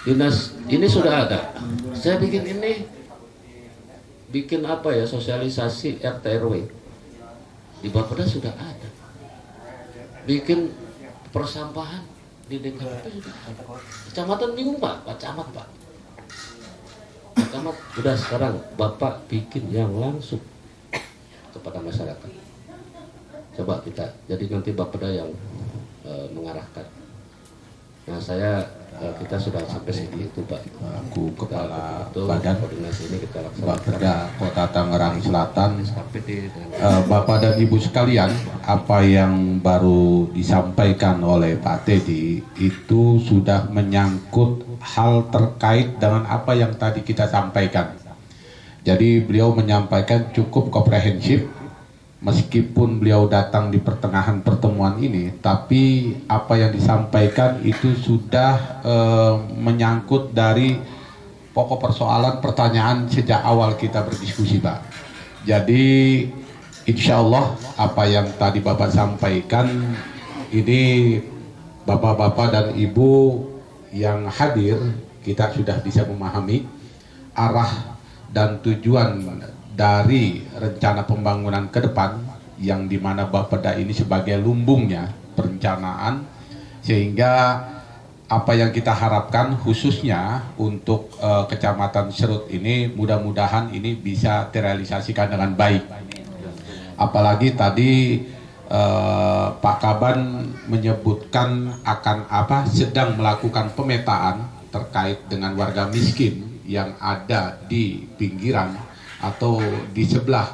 dinas ini sudah ada. Saya bikin ini, bikin apa ya, sosialisasi RT RW. Di Bapeda sudah ada. Bikin persampahan di DKP sudah ada. Kecamatan bingung Pak, Pak Camat Pak. Pak Camat udah sekarang Bapak bikin yang langsung kepada masyarakat. Coba kita, jadi nanti Bapeda yang mengarahkan. Nah kita sudah sampai situ Pak. Aku Kepala Badan Bapeda Kota Tangerang Selatan. Bapak dan Ibu sekalian, apa yang baru disampaikan oleh Pak Teddy itu sudah menyangkut hal terkait dengan apa yang tadi kita sampaikan. Jadi beliau menyampaikan cukup komprehensif. Meskipun beliau datang di pertengahan pertemuan ini, tapi apa yang disampaikan itu sudah menyangkut dari pokok persoalan pertanyaan sejak awal kita berdiskusi Pak. Jadi insya Allah apa yang tadi Bapak sampaikan ini, Bapak-bapak dan Ibu yang hadir, kita sudah bisa memahami arah dan tujuan dari rencana pembangunan ke depan, yang dimana Bapeda ini sebagai lumbungnya perencanaan, sehingga apa yang kita harapkan khususnya untuk Kecamatan Serut ini mudah-mudahan ini bisa terrealisasikan dengan baik. Apalagi tadi Pak Kaban menyebutkan akan sedang melakukan pemetaan terkait dengan warga miskin yang ada di pinggiran atau di sebelah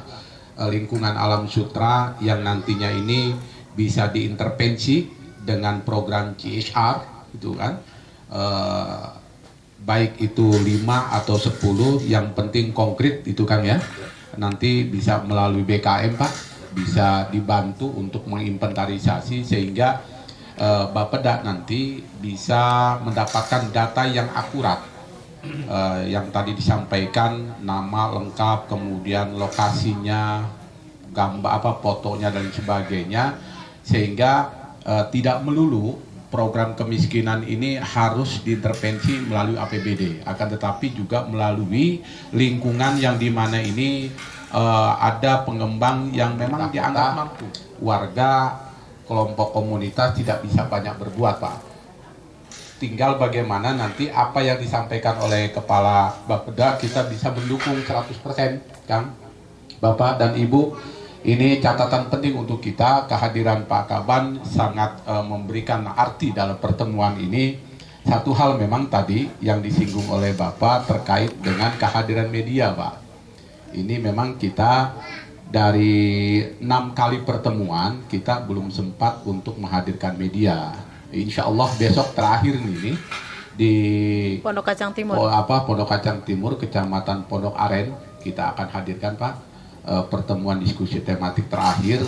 lingkungan alam sutra, yang nantinya ini bisa diintervensi dengan program CSR itu kan, baik itu 5 atau 10, yang penting konkret itu kan ya, nanti bisa melalui BKM Pak, bisa dibantu untuk menginventarisasi sehingga Bapeda nanti bisa mendapatkan data yang akurat. Yang tadi disampaikan, nama lengkap, kemudian lokasinya, gambar fotonya dan sebagainya, sehingga tidak melulu program kemiskinan ini harus diintervensi melalui APBD, akan tetapi juga melalui lingkungan yang dimana ini ada pengembang yang memang dianggap mampu. Warga, kelompok komunitas tidak bisa banyak berbuat, Pak. Tinggal bagaimana nanti apa yang disampaikan oleh Kepala Bapeda kita bisa mendukung 100%, Kang, Bapak dan Ibu. Ini catatan penting untuk kita, kehadiran Pak Kaban sangat memberikan arti dalam pertemuan ini. Satu hal memang tadi yang disinggung oleh Bapak terkait dengan kehadiran media, Pak. Ini memang kita dari 6 kali pertemuan kita belum sempat untuk menghadirkan media. Insya Allah besok terakhir nih di Pondok Kacang Timur. Pondok Kacang Timur, Kecamatan Pondok Aren, kita akan hadirkan, Pak, pertemuan diskusi tematik terakhir.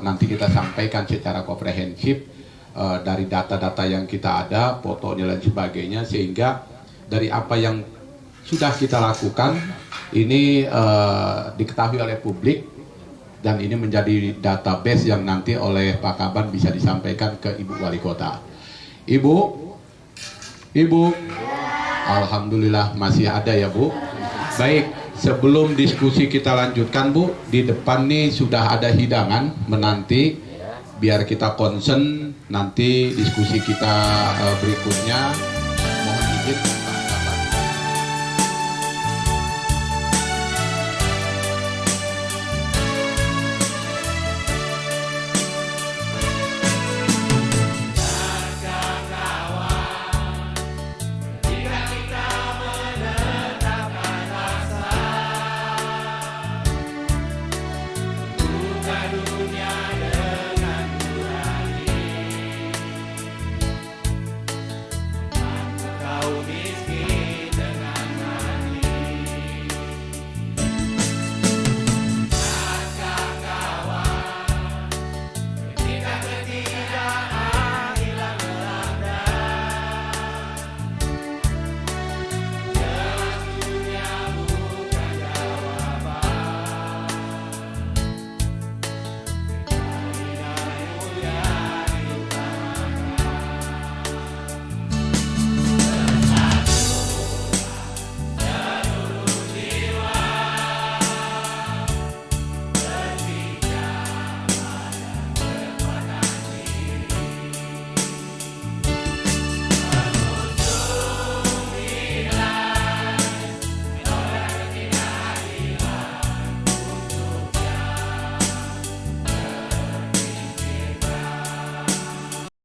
Nanti kita sampaikan secara komprehensif dari data-data yang kita ada, fotonya dan sebagainya, sehingga dari apa yang sudah kita lakukan ini diketahui oleh publik. Dan ini menjadi database yang nanti oleh Pak Kaban bisa disampaikan ke Ibu Wali Kota. Ibu, Alhamdulillah masih ada ya, Bu. Baik, sebelum diskusi kita lanjutkan, Bu, di depan nih sudah ada hidangan menanti. Biar kita concern nanti diskusi kita berikutnya. Mohon izin.